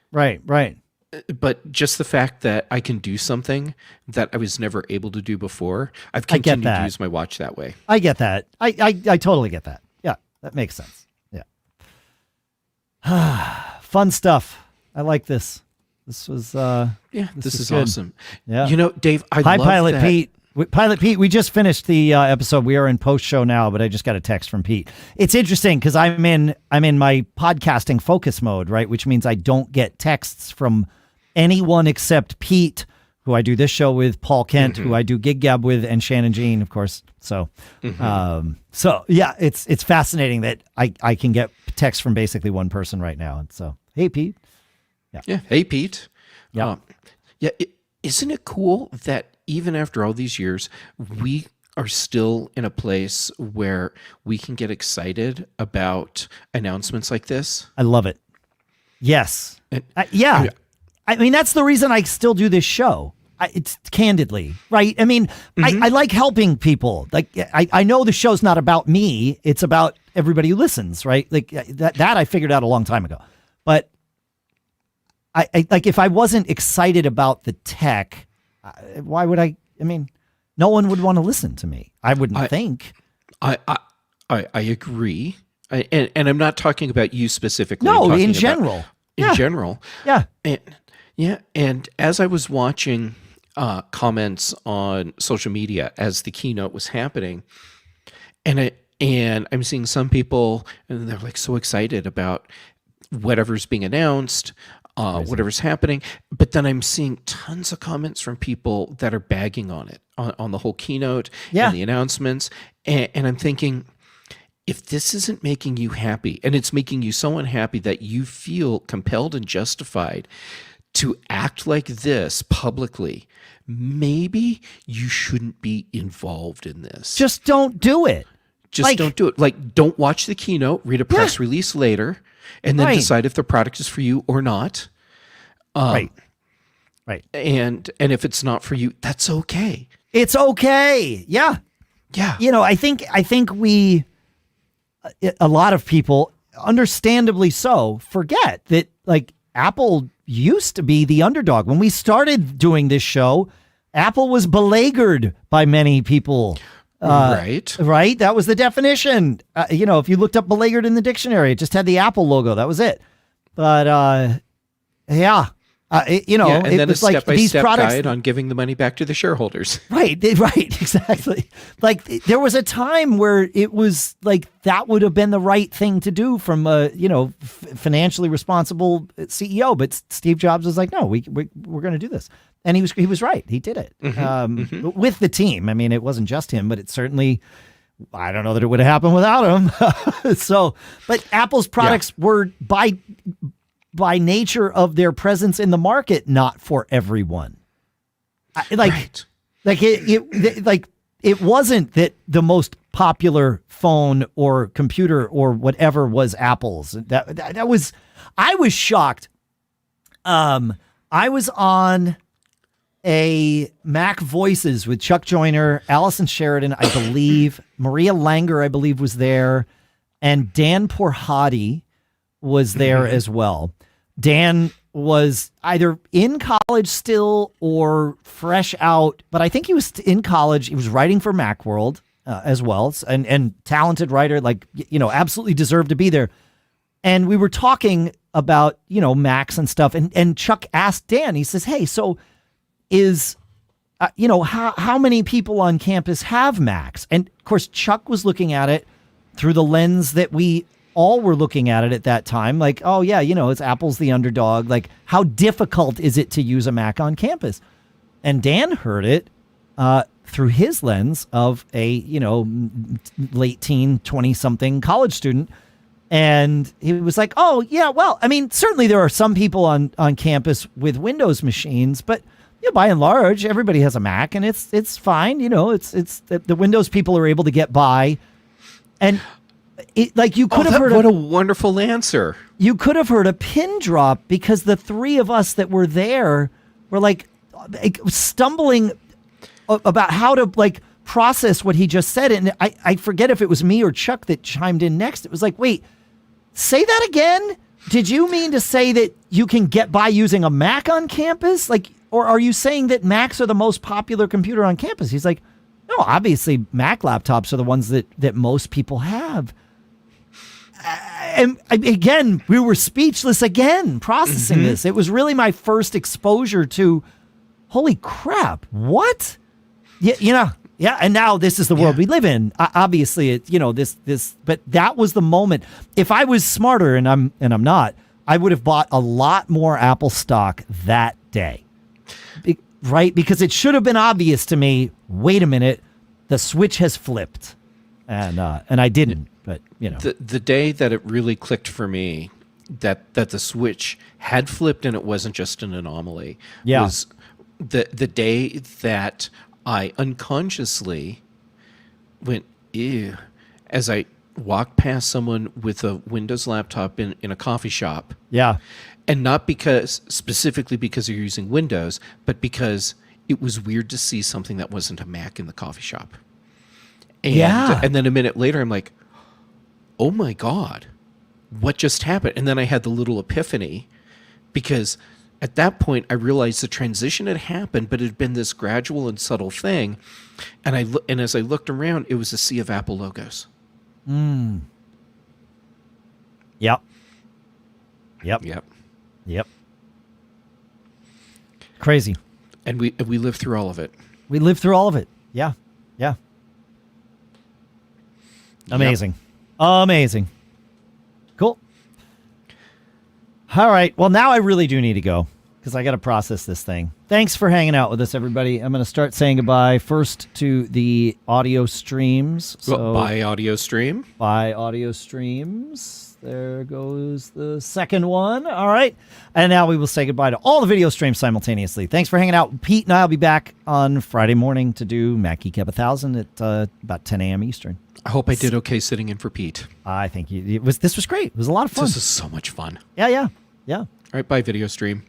But just the fact that I can do something that I was never able to do before, I've continued to use my watch that way. I get that. I totally get that. Yeah, that makes sense. Yeah. Fun stuff. I like this. This was this is awesome. Yeah. Dave, Hi, love Pilot that. Pete. Pilot Pete, we just finished the episode. We are in post show now, but I just got a text from Pete. It's interesting because I'm in my podcasting focus mode, right? Which means I don't get texts from anyone except Pete, who I do this show with, Paul Kent, who I do Geek Gab with, and Shannon Jean, of course. So, it's fascinating that I can get texts from basically one person right now. And so, hey, Pete. Yeah. Hey, Pete. Yeah. Isn't it cool that even after all these years, we are still in a place where we can get excited about announcements like this. I love it. Yes. Yeah. I mean, that's the reason I still do this show. It's candidly, right? I mean, I like helping people. Like, I know the show's not about me. It's about everybody who listens, right? Like that I figured out a long time ago. But I like, if I wasn't excited about the tech, why would I mean, no one would want to listen to me. I wouldn't think. I agree. And I'm not talking about you specifically. No, in general. In general. Yeah. And as I was watching comments on social media as the keynote was happening, and I'm seeing some people, and they're like so excited about whatever's being announced, whatever's happening. But then I'm seeing tons of comments from people that are bagging on it, on the whole keynote and the announcements. And I'm thinking, if this isn't making you happy, and it's making you so unhappy that you feel compelled and justified to act like this publicly, maybe you shouldn't be involved in this. Just don't do it. Just don't do it. Like, don't watch the keynote, read a press release later, and then decide if the product is for you or not. Right. And if it's not for you, that's okay. It's okay. Yeah. Yeah. You know, I think we, a lot of people, understandably so, forget that, like, Apple used to be the underdog. When we started doing this show, Apple was beleaguered by many people. Right. That was the definition. You know, if you looked up beleaguered in the dictionary, it just had the Apple logo. That was it. But and then was a like these step-by-step products guide on giving the money back to the shareholders. Right, exactly. Like, there was a time where it was like that would have been the right thing to do from a financially responsible CEO. But Steve Jobs was like, no, we're going to do this, and he was right. He did it with the team. I mean, it wasn't just him, but it certainly. I don't know that it would have happened without him. So, but Apple's products were by nature of their presence in the market, not for everyone. It wasn't that the most popular phone or computer or whatever was Apple's. That was, I was shocked. I was on a Mac Voices with Chuck Joyner, Allison Sheridan, I believe, Maria Langer, I believe, was there, and Dan Porhadi was there as well. Dan was either in college still or fresh out, but I think he was in college. He was writing for Macworld as well, and talented writer, like, absolutely deserved to be there. And we were talking about, Macs and stuff, and Chuck asked Dan, he says, hey, so is, how many people on campus have Macs? And of course, Chuck was looking at it through the lens that we all were looking at it at that time. Like, oh yeah, it's Apple's the underdog. Like, how difficult is it to use a Mac on campus? And Dan heard it through his lens of a, late teen, 20-something college student. And he was like, oh yeah, well, I mean, certainly there are some people on campus with Windows machines, but by and large, everybody has a Mac, and it's fine. It's the Windows people are able to get by. And you could have heard. What a wonderful answer! You could have heard a pin drop, because the three of us that were there were like stumbling about how to process what he just said. And I forget if it was me or Chuck that chimed in next. It was like, wait, say that again. Did you mean to say that you can get by using a Mac on campus? Or are you saying that Macs are the most popular computer on campus? He's like, no, obviously Mac laptops are the ones that most people have. And again, we were speechless again processing this. It was really my first exposure to, holy crap, what? Yeah. And now this is the world we live in. Obviously, but that was the moment. If I was smarter, and I'm not, I would have bought a lot more Apple stock that day. Right? Because it should have been obvious to me, wait a minute, the switch has flipped. And I didn't, but The day that it really clicked for me that the switch had flipped and it wasn't just an anomaly the day that I unconsciously went, ew, as I walked past someone with a Windows laptop in a coffee shop. Yeah. And not specifically because they're using Windows, but because it was weird to see something that wasn't a Mac in the coffee shop. And, Yeah. And then a minute later, I'm like, oh my God, what just happened? And then I had the little epiphany, because at that point I realized the transition had happened, but it had been this gradual and subtle thing. And as I looked around, it was a sea of Apple logos. Yep. Yep. Yep. Yep. Crazy. And we lived through all of it. We lived through all of it. Yeah. Yeah. Amazing. Amazing. Cool. All right. Well, now I really do need to go because I got to process this thing. Thanks for hanging out with us, everybody. I'm going to start saying goodbye first to the audio streams. So By audio stream. by audio streams. There goes the second one. All right. And now we will say goodbye to all the video streams simultaneously. Thanks for hanging out. Pete and I will be back on Friday morning to do Mac Geek Gab 1000 at about 10 a.m. Eastern. I hope I did okay sitting in for Pete. I think this was great. It was a lot of fun. This is so much fun. Yeah. All right, bye, video stream.